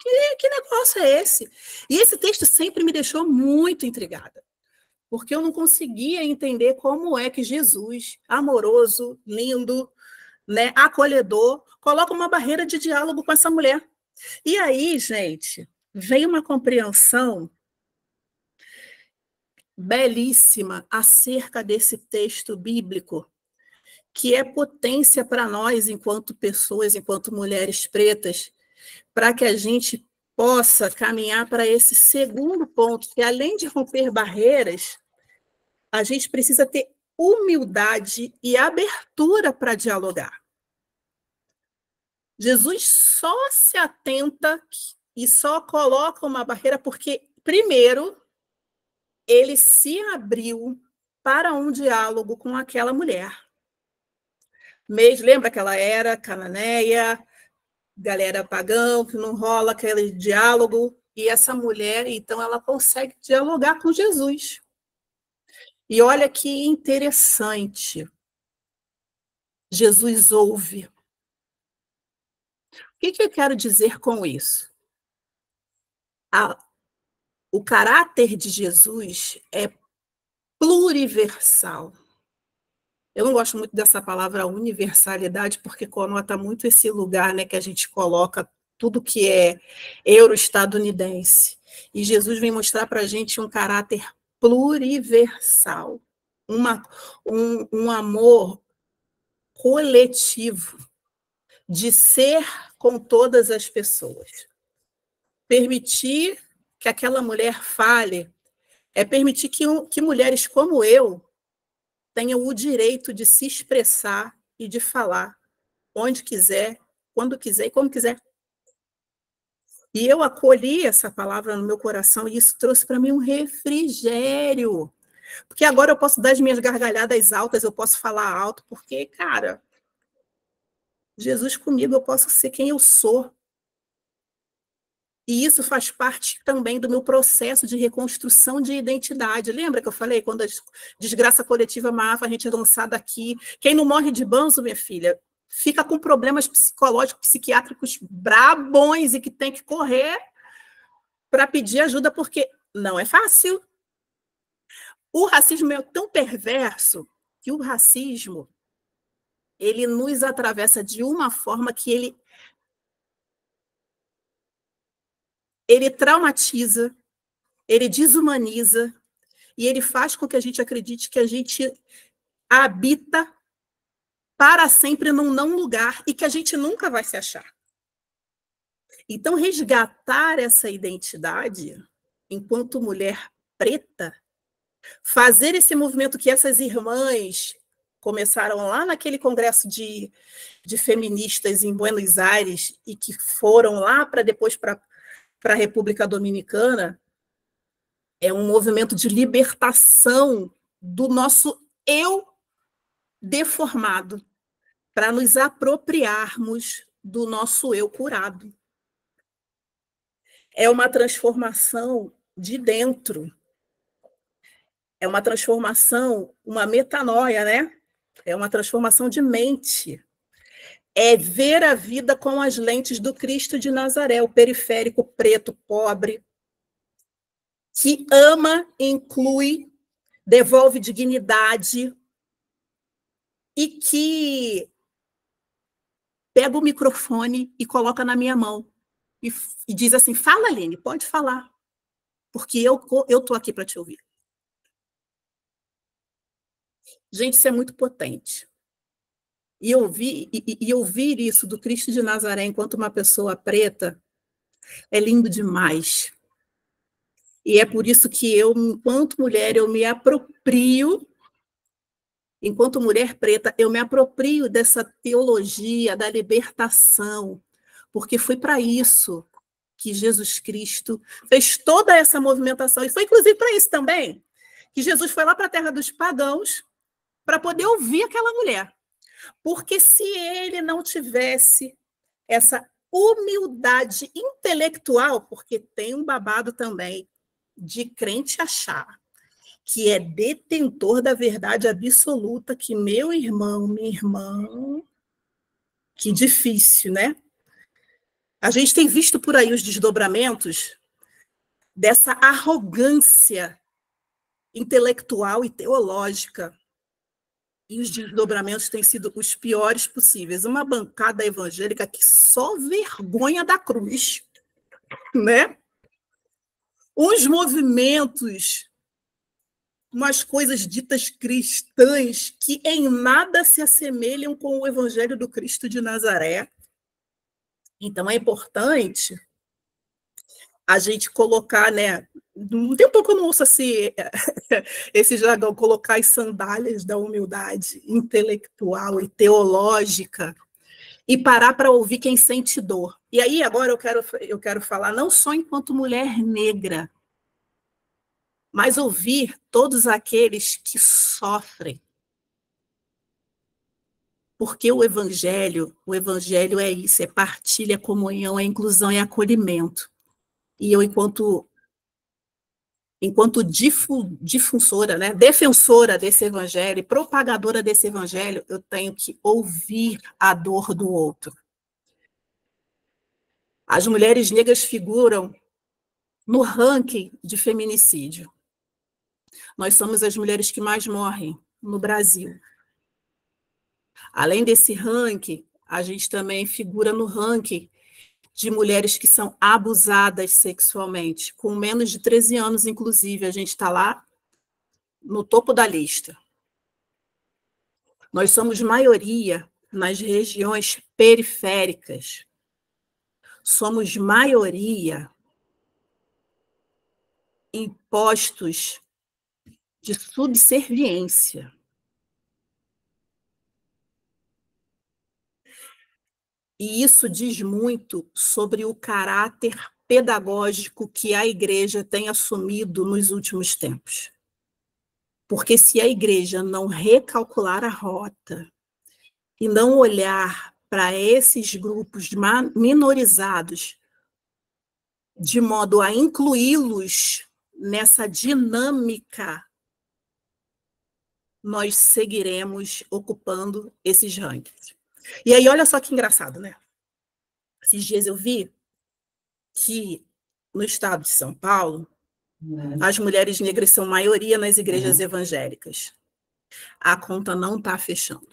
Que negócio é esse? E esse texto sempre me deixou muito intrigada, porque eu não conseguia entender como é que Jesus, amoroso, lindo, né, acolhedor, coloca uma barreira de diálogo com essa mulher. E aí, gente, vem uma compreensão belíssima acerca desse texto bíblico, que é potência para nós, enquanto pessoas, enquanto mulheres pretas, para que a gente possa caminhar para esse segundo ponto, que além de romper barreiras, a gente precisa ter humildade e abertura para dialogar. Jesus só se atenta e só coloca uma barreira porque, primeiro, ele se abriu para um diálogo com aquela mulher. Lembra que ela era cananeia, galera pagã, que não rola aquele diálogo, e essa mulher, então, ela consegue dialogar com Jesus. E olha que interessante, Jesus ouve. O que eu quero dizer com isso? O caráter de Jesus é pluriversal. Eu não gosto muito dessa palavra universalidade, porque conota muito esse lugar, né, que a gente coloca tudo que é euro-estadunidense. E Jesus vem mostrar para a gente um caráter pluriversal, um amor coletivo, de ser com todas as pessoas. Permitir que aquela mulher fale é permitir que mulheres como eu tenham o direito de se expressar e de falar onde quiser, quando quiser e como quiser. E eu acolhi essa palavra no meu coração e isso trouxe para mim um refrigério. Porque agora eu posso dar as minhas gargalhadas altas, eu posso falar alto, porque, cara, Jesus comigo, eu posso ser quem eu sou. E isso faz parte também do meu processo de reconstrução de identidade. Lembra que eu falei, quando a desgraça coletiva amarra a gente é lançada aqui? Quem não morre de banzo, minha filha, fica com problemas psicológicos, psiquiátricos brabões e que tem que correr para pedir ajuda, porque não é fácil. O racismo é tão perverso que o racismo ele nos atravessa de uma forma que ele traumatiza, ele desumaniza, e ele faz com que a gente acredite que a gente habita para sempre num não lugar e que a gente nunca vai se achar. Então, resgatar essa identidade enquanto mulher preta, fazer esse movimento que essas irmãs começaram lá naquele congresso de feministas em Buenos Aires e que foram lá para depois para a República Dominicana, é um movimento de libertação do nosso eu deformado, para nos apropriarmos do nosso eu curado. É uma transformação de dentro. É uma transformação, uma metanoia, né? É uma transformação de mente. É ver a vida com as lentes do Cristo de Nazaré, o periférico, preto, pobre, que ama, inclui, devolve dignidade e que pega o microfone e coloca na minha mão e diz assim, fala, Aline, pode falar, porque eu estou aqui para te ouvir. Gente, isso é muito potente. E ouvir isso do Cristo de Nazaré enquanto uma pessoa preta é lindo demais. E é por isso que eu, enquanto mulher, eu me aproprio, enquanto mulher preta, eu me aproprio dessa teologia da libertação, porque foi para isso que Jesus Cristo fez toda essa movimentação. E foi, inclusive, para isso também que Jesus foi lá para a terra dos pagãos para poder ouvir aquela mulher. Porque se ele não tivesse essa humildade intelectual, porque tem um babado também de crente achar que é detentor da verdade absoluta, que meu irmão, minha irmã, que difícil, né? A gente tem visto por aí os desdobramentos dessa arrogância intelectual e teológica. E os desdobramentos têm sido os piores possíveis. Uma bancada evangélica que só vergonha da cruz, né? Os movimentos, umas coisas ditas cristãs que em nada se assemelham com o evangelho do Cristo de Nazaré. Então é importante a gente colocar, né? Tem um pouco eu não ouço assim, esse jargão, colocar as sandálias da humildade intelectual e teológica e parar para ouvir quem sente dor. E aí agora eu quero falar não só enquanto mulher negra, mas ouvir todos aqueles que sofrem. Porque o evangelho é isso, é partilha, é comunhão, é inclusão, é acolhimento. E eu, enquanto difusora, né, defensora desse evangelho, propagadora desse evangelho, eu tenho que ouvir a dor do outro. As mulheres negras figuram no ranking de feminicídio. Nós somos as mulheres que mais morrem no Brasil. Além desse ranking, a gente também figura no ranking de mulheres que são abusadas sexualmente, com menos de 13 anos, inclusive, a gente está lá no topo da lista. Nós somos maioria nas regiões periféricas. Somos maioria em postos de subserviência. E isso diz muito sobre o caráter pedagógico que a igreja tem assumido nos últimos tempos. Porque se a igreja não recalcular a rota e não olhar para esses grupos minorizados de modo a incluí-los nessa dinâmica, nós seguiremos ocupando esses rankings. E aí, olha só que engraçado, né? Esses dias eu vi que no estado de São Paulo, as mulheres negras são maioria nas igrejas evangélicas. A conta não está fechando.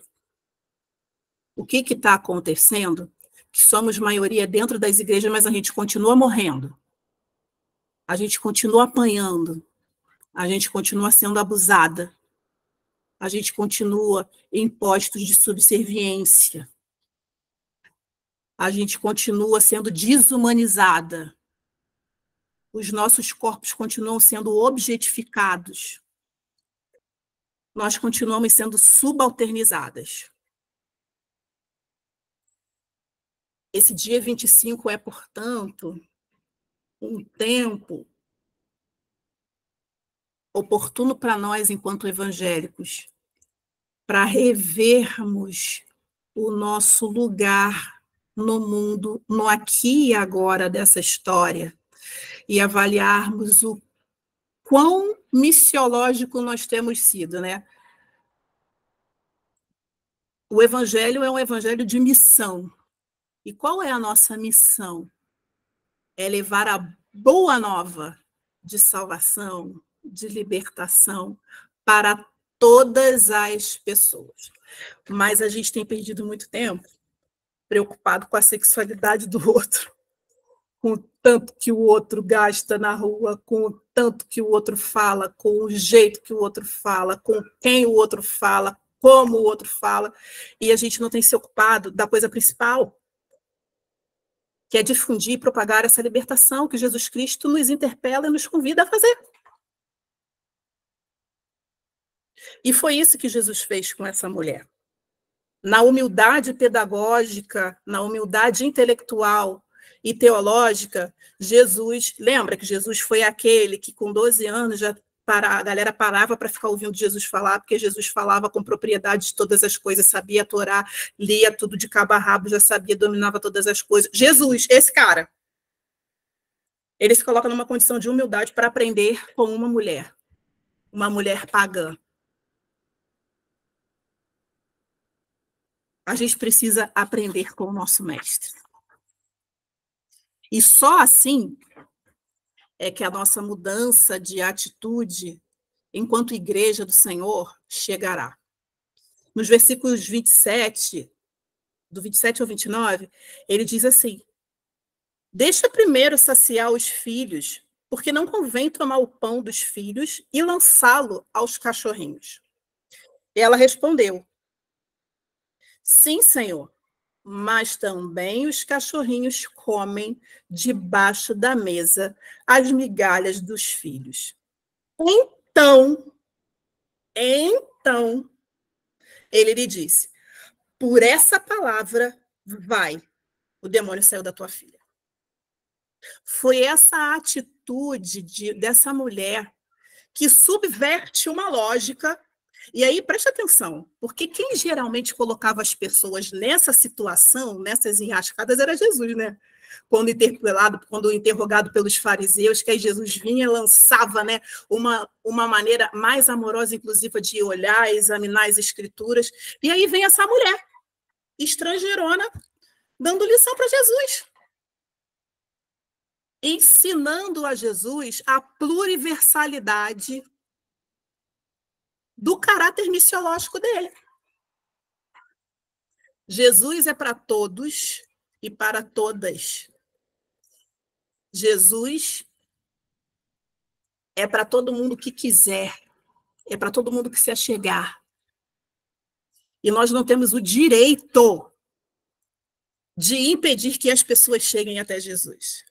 O que está acontecendo? Que somos maioria dentro das igrejas, mas a gente continua morrendo. A gente continua apanhando. A gente continua sendo abusada. A gente continua em postos de subserviência. A gente continua sendo desumanizada. Os nossos corpos continuam sendo objetificados. nós continuamos sendo subalternizadas. Esse dia 25 é, portanto, um tempo oportuno para nós, enquanto evangélicos, para revermos o nosso lugar no mundo, no aqui e agora dessa história, e avaliarmos o quão missiológico nós temos sido, né? O evangelho é um evangelho de missão. E qual é a nossa missão? É levar a boa nova de salvação, de libertação para todas as pessoas. Mas a gente tem perdido muito tempo preocupado com a sexualidade do outro, com o tanto que o outro gasta na rua, com o tanto que o outro fala, com o jeito que o outro fala, com quem o outro fala, como o outro fala, e a gente não tem se ocupado da coisa principal, que é difundir e propagar essa libertação que Jesus Cristo nos interpela e nos convida a fazer. E foi isso que Jesus fez com essa mulher. Na humildade pedagógica, na humildade intelectual e teológica, Jesus, lembra que Jesus foi aquele que com 12 anos a galera parava para ficar ouvindo Jesus falar, porque Jesus falava com propriedade de todas as coisas, sabia a Torá, lia tudo de cabo a rabo, já sabia, dominava todas as coisas. Jesus, esse cara, ele se coloca numa condição de humildade para aprender com uma mulher pagã. A gente precisa aprender com o nosso mestre. E só assim é que a nossa mudança de atitude, enquanto igreja do Senhor, chegará. Nos versículos 27, do 27 ao 29, ele diz assim: deixa primeiro saciar os filhos, porque não convém tomar o pão dos filhos e lançá-lo aos cachorrinhos. E ela respondeu: sim, Senhor, mas também os cachorrinhos comem debaixo da mesa as migalhas dos filhos. Então, ele lhe disse: por essa palavra, vai, o demônio saiu da tua filha. Foi essa atitude dessa mulher que subverte uma lógica. E aí, preste atenção, porque quem geralmente colocava as pessoas nessa situação, nessas enrascadas, era Jesus, né? Quando interrogado pelos fariseus, que aí Jesus vinha e lançava, né, uma maneira mais amorosa, inclusive, de olhar, examinar as escrituras. E aí vem essa mulher, estrangeirona, dando lição para Jesus. Ensinando a Jesus a pluriversalidade do caráter missiológico dele. Jesus é para todos e para todas. Jesus é para todo mundo que quiser, é para todo mundo que se achegar. E nós não temos o direito de impedir que as pessoas cheguem até Jesus.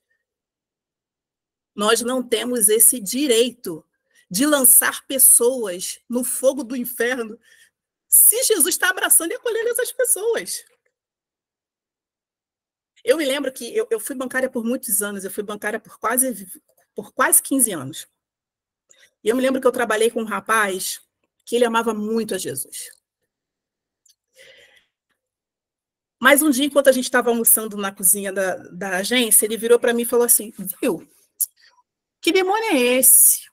Nós não temos esse direito de lançar pessoas no fogo do inferno se Jesus está abraçando e acolhendo essas pessoas. Eu me lembro que eu fui bancária por muitos anos, eu fui bancária por quase 15 anos. E eu me lembro que eu trabalhei com um rapaz que ele amava muito a Jesus. Mas um dia, enquanto a gente estava almoçando na cozinha da agência, ele virou para mim e falou assim: viu, que demônio é esse?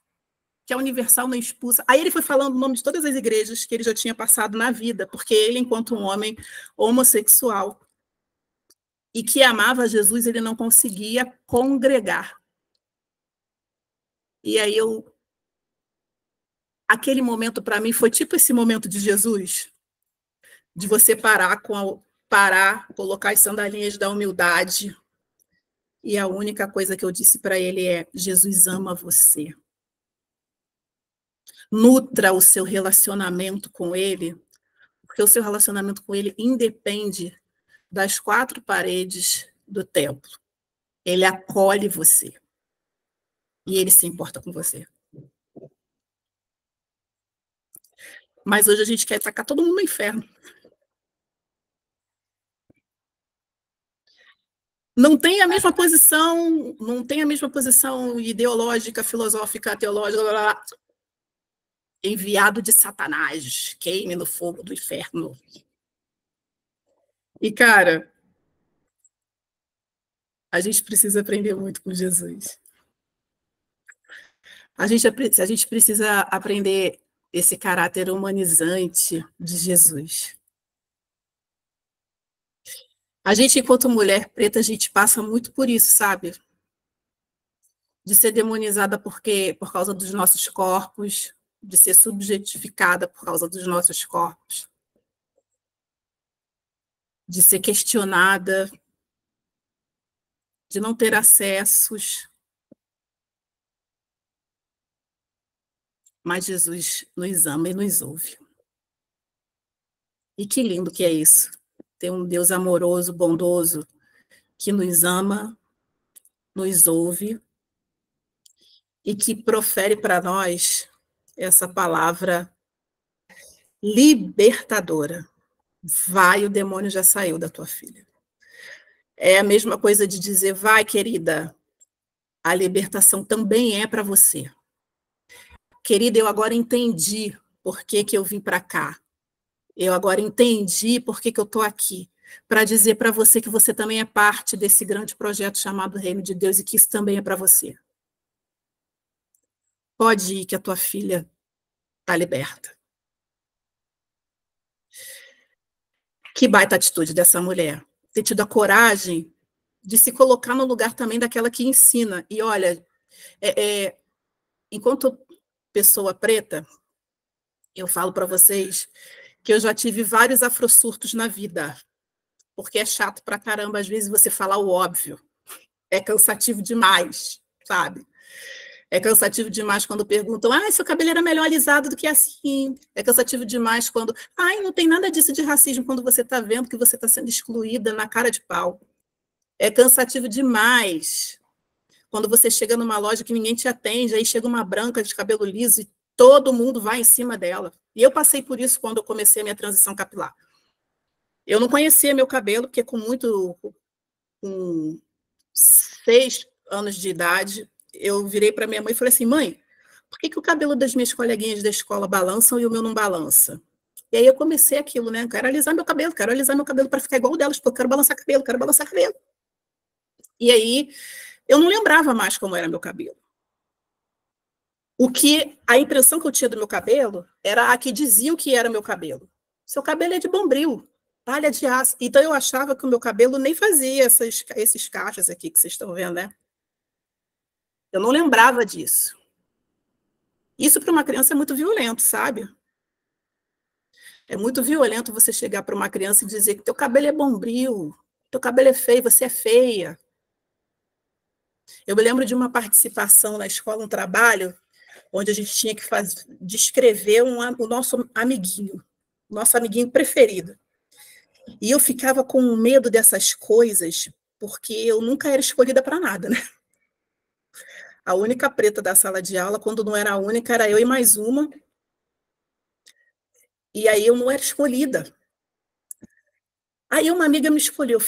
Que a Universal não expulsa. Aí ele foi falando o nome de todas as igrejas que ele já tinha passado na vida, porque ele, enquanto um homem homossexual e que amava Jesus, ele não conseguia congregar. E aí aquele momento para mim foi tipo esse momento de Jesus, de você parar, colocar as sandalinhas da humildade. E a única coisa que eu disse para ele é: Jesus ama você. Nutra o seu relacionamento com ele, porque o seu relacionamento com ele independe das 4 paredes do templo. Ele acolhe você. E ele se importa com você. Mas hoje a gente quer tacar todo mundo no inferno. Não tem a mesma posição, não tem a mesma posição ideológica, filosófica, teológica, blá, blá, blá. Enviado de Satanás, queime no fogo do inferno. E, cara, a gente precisa aprender muito com Jesus. A gente precisa aprender esse caráter humanizante de Jesus. A gente, enquanto mulher preta, a gente passa muito por isso, sabe? De ser demonizada por causa dos nossos corpos, de ser subjetificada por causa dos nossos corpos, de ser questionada, de não ter acessos. Mas Jesus nos ama e nos ouve. E que lindo que é isso. Ter um Deus amoroso, bondoso, que nos ama, nos ouve e que profere para nós essa palavra libertadora. Vai, o demônio já saiu da tua filha. É a mesma coisa de dizer, vai, querida, a libertação também é para você. Querida, eu agora entendi por que eu vim para cá. Eu agora entendi por que eu estou aqui. Para dizer para você que você também é parte desse grande projeto chamado Reino de Deus e que isso também é para você. Pode ir, que a tua filha está liberta. Que baita atitude dessa mulher. Ter tido a coragem de se colocar no lugar também daquela que ensina. E olha, enquanto pessoa preta, eu falo para vocês que eu já tive vários afrosurtos na vida, porque é chato pra caramba, às vezes, você falar o óbvio. É cansativo demais, sabe? É cansativo demais quando perguntam, seu cabelo era melhor alisado do que assim. É cansativo demais quando, não tem nada disso de racismo, quando você está vendo que você está sendo excluída na cara de pau. É cansativo demais quando você chega numa loja que ninguém te atende, aí chega uma branca de cabelo liso e todo mundo vai em cima dela. E eu passei por isso quando eu comecei a minha transição capilar. Eu não conhecia meu cabelo, porque com 6 anos de idade, eu virei para minha mãe e falei assim, mãe, por que o cabelo das minhas coleguinhas da escola balançam e o meu não balança? E aí eu comecei aquilo, né? Quero alisar meu cabelo para ficar igual o delas, porque eu quero balançar cabelo. E aí eu não lembrava mais como era meu cabelo. A impressão que eu tinha do meu cabelo era a que diziam que era meu cabelo. Seu cabelo é de bombril, palha de aço. Então eu achava que o meu cabelo nem fazia esses cachos aqui que vocês estão vendo, né? Eu não lembrava disso. Isso para uma criança é muito violento, sabe? É muito violento você chegar para uma criança e dizer que teu cabelo é bombril, teu cabelo é feio, você é feia. Eu me lembro de uma participação na escola, um trabalho, onde a gente tinha que descrever o nosso amiguinho preferido. E eu ficava com medo dessas coisas, porque eu nunca era escolhida para nada, né? A única preta da sala de aula, quando não era a única, era eu e mais uma. E aí eu não era escolhida. Aí uma amiga me escolheu,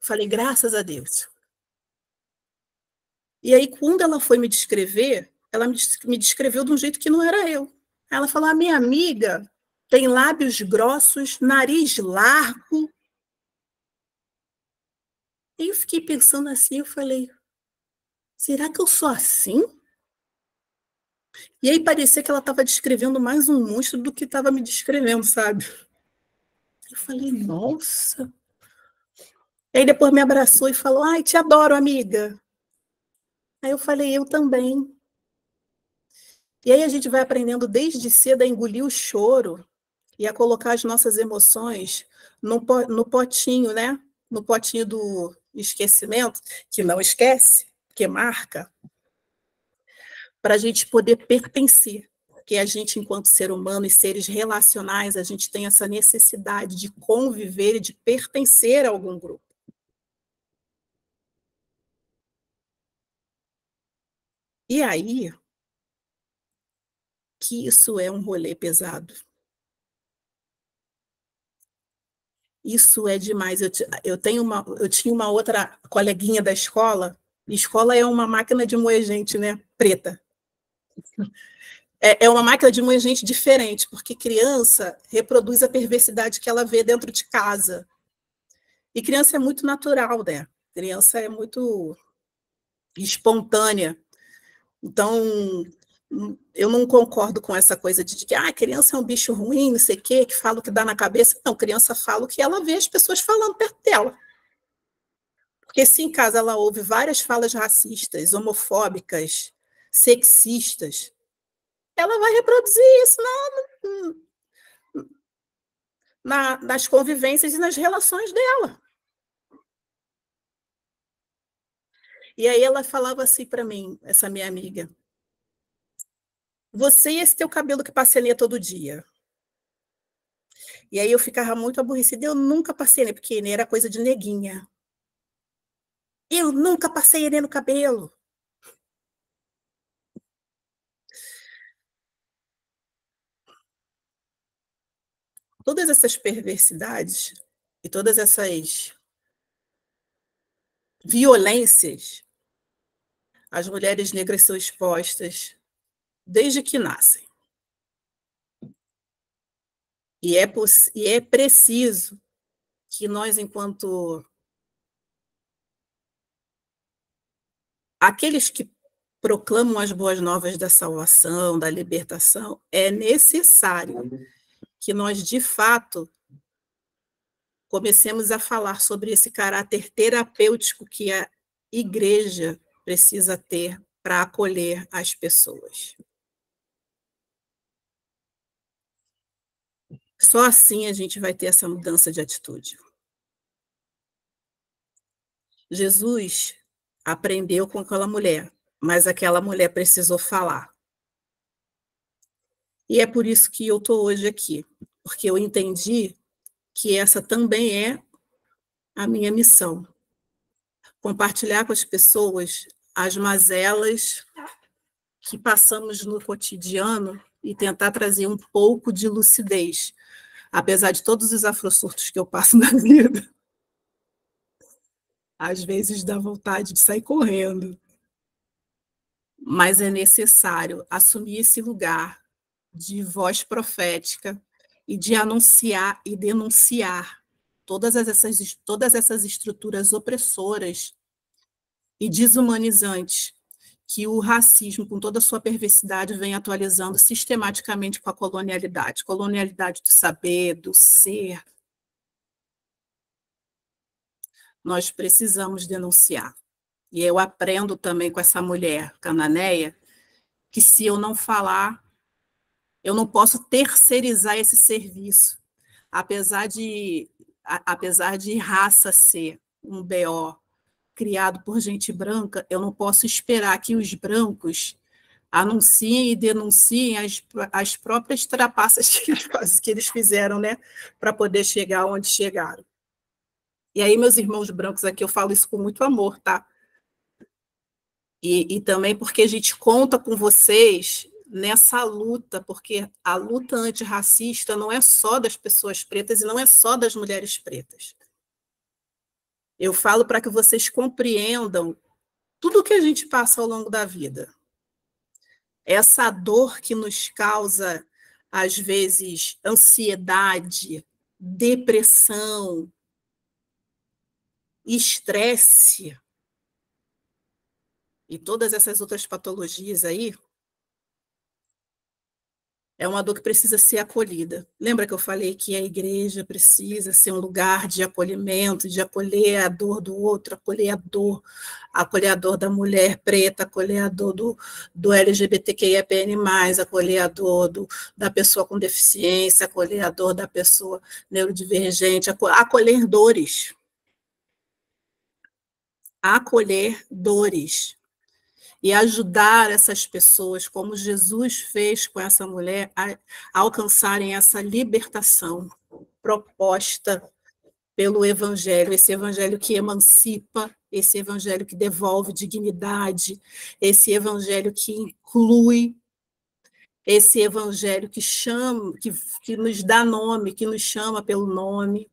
falei, graças a Deus. E aí, quando ela foi me descrever, ela me descreveu de um jeito que não era eu. Ela falou, a minha amiga tem lábios grossos, nariz largo. E eu fiquei pensando assim, eu falei, será que eu sou assim? E aí parecia que ela estava descrevendo mais um monstro do que estava me descrevendo, sabe? Eu falei, nossa. E aí depois me abraçou e falou, te adoro, amiga. Aí eu falei, eu também. E aí a gente vai aprendendo desde cedo a engolir o choro e a colocar as nossas emoções no potinho, né? No potinho do esquecimento, que não esquece, que marca, para a gente poder pertencer. Porque a gente, enquanto ser humano e seres relacionais, a gente tem essa necessidade de conviver e de pertencer a algum grupo. E aí, que isso é um rolê pesado. Isso é demais. Eu tinha uma outra coleguinha da escola. Escola é uma máquina de moer gente, né? Preta. É uma máquina de moer gente diferente, porque criança reproduz a perversidade que ela vê dentro de casa. E criança é muito natural, né? Criança é muito espontânea. Então, eu não concordo com essa coisa de que criança é um bicho ruim, não sei o quê, que fala o que dá na cabeça. Não, criança fala o que ela vê as pessoas falando perto dela. Porque se em casa ela ouve várias falas racistas, homofóbicas, sexistas, ela vai reproduzir isso nas convivências e nas relações dela. E aí ela falava assim para mim, essa minha amiga: você e esse teu cabelo que passeia todo dia. E aí eu ficava muito aborrecida. Eu nunca passei, né? Porque era coisa de neguinha. Eu nunca passei no cabelo. Todas essas perversidades e todas essas violências, as mulheres negras são expostas desde que nascem. E é preciso que nós, enquanto aqueles que proclamam as boas novas da salvação, da libertação, é necessário que nós, de fato, comecemos a falar sobre esse caráter terapêutico que a igreja precisa ter para acolher as pessoas. Só assim a gente vai ter essa mudança de atitude. Jesus aprendeu com aquela mulher, mas aquela mulher precisou falar. E é por isso que eu estou hoje aqui, porque eu entendi que essa também é a minha missão. Compartilhar com as pessoas as mazelas que passamos no cotidiano e tentar trazer um pouco de lucidez, apesar de todos os afrosurtos que eu passo na vida. Às vezes dá vontade de sair correndo. Mas é necessário assumir esse lugar de voz profética e de anunciar e denunciar todas essas estruturas opressoras e desumanizantes que o racismo, com toda a sua perversidade, vem atualizando sistematicamente com a colonialidade. Colonialidade do saber, do ser. Nós precisamos denunciar. E eu aprendo também com essa mulher cananeia que se eu não falar, eu não posso terceirizar esse serviço. Apesar de raça ser um BO criado por gente branca, eu não posso esperar que os brancos anunciem e denunciem as próprias trapaças que eles fizeram, né, para poder chegar onde chegaram. E aí, meus irmãos brancos aqui, eu falo isso com muito amor, tá? E também porque a gente conta com vocês nessa luta, porque a luta antirracista não é só das pessoas pretas e não é só das mulheres pretas. Eu falo para que vocês compreendam tudo o que a gente passa ao longo da vida. Essa dor que nos causa, às vezes, ansiedade, depressão, estresse e todas essas outras patologias aí, é uma dor que precisa ser acolhida. Lembra que eu falei que a igreja precisa ser um lugar de acolhimento, de acolher a dor do outro, acolher a dor da mulher preta, acolher a dor do LGBTQIAPN+, acolher a dor da pessoa com deficiência, acolher a dor da pessoa neurodivergente, acolher dores. Acolher dores. E ajudar essas pessoas, como Jesus fez com essa mulher, a alcançarem essa libertação proposta pelo Evangelho, esse Evangelho que emancipa, esse Evangelho que devolve dignidade, esse Evangelho que inclui, esse Evangelho que chama, que nos dá nome, que nos chama pelo nome.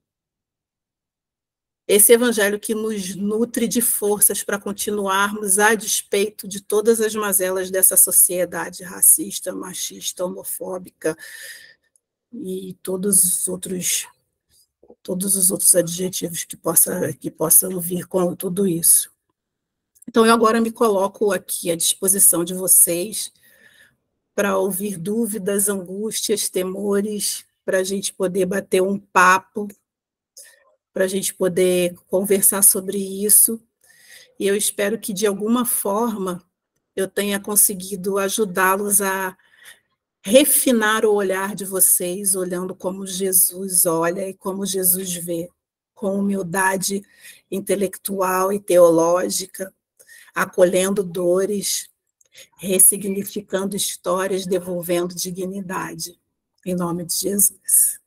esse evangelho que nos nutre de forças para continuarmos a despeito de todas as mazelas dessa sociedade racista, machista, homofóbica e todos os outros adjetivos que possam vir com tudo isso. Então, eu agora me coloco aqui à disposição de vocês para ouvir dúvidas, angústias, temores, para a gente poder bater um papo, para a gente poder conversar sobre isso. E eu espero que, de alguma forma, eu tenha conseguido ajudá-los a refinar o olhar de vocês, olhando como Jesus olha e como Jesus vê, com humildade intelectual e teológica, acolhendo dores, ressignificando histórias, devolvendo dignidade. Em nome de Jesus.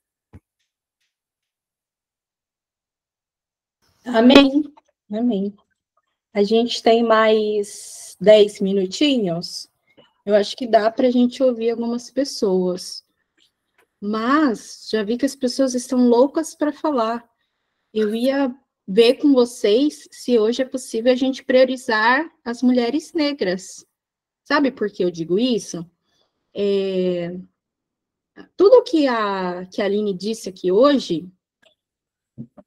Amém. Amém. A gente tem mais 10 minutinhos. Eu acho que dá para a gente ouvir algumas pessoas. Mas já vi que as pessoas estão loucas para falar. Eu ia ver com vocês se hoje é possível a gente priorizar as mulheres negras. Sabe por que eu digo isso? Tudo que a Aline disse aqui hoje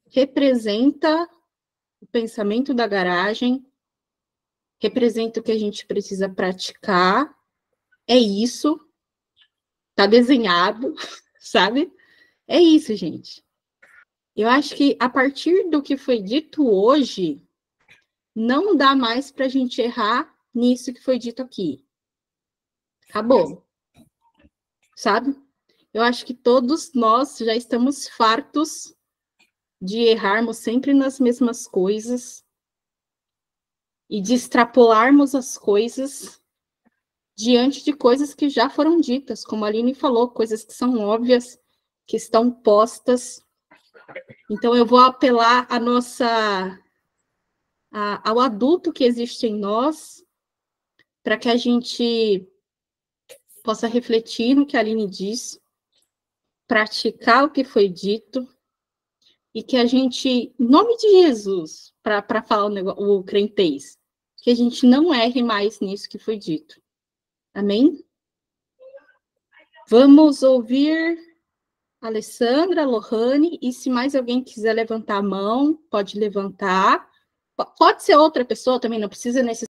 representa o pensamento da garagem, representa o que a gente precisa praticar. É isso. Tá desenhado, sabe? É isso, gente. Eu acho que a partir do que foi dito hoje, não dá mais para a gente errar nisso que foi dito aqui. Acabou. Sabe? Eu acho que todos nós já estamos fartos de errarmos sempre nas mesmas coisas e de extrapolarmos as coisas diante de coisas que já foram ditas, como a Aline falou, coisas que são óbvias, que estão postas. Então, eu vou apelar ao adulto que existe em nós, para que a gente possa refletir no que a Aline diz, praticar o que foi dito, e que a gente, em nome de Jesus, para falar o crentez, que a gente não erre mais nisso que foi dito. Amém? Vamos ouvir a Alessandra, a Lohane, e se mais alguém quiser levantar a mão, pode levantar. Pode ser outra pessoa também, não precisa necessariamente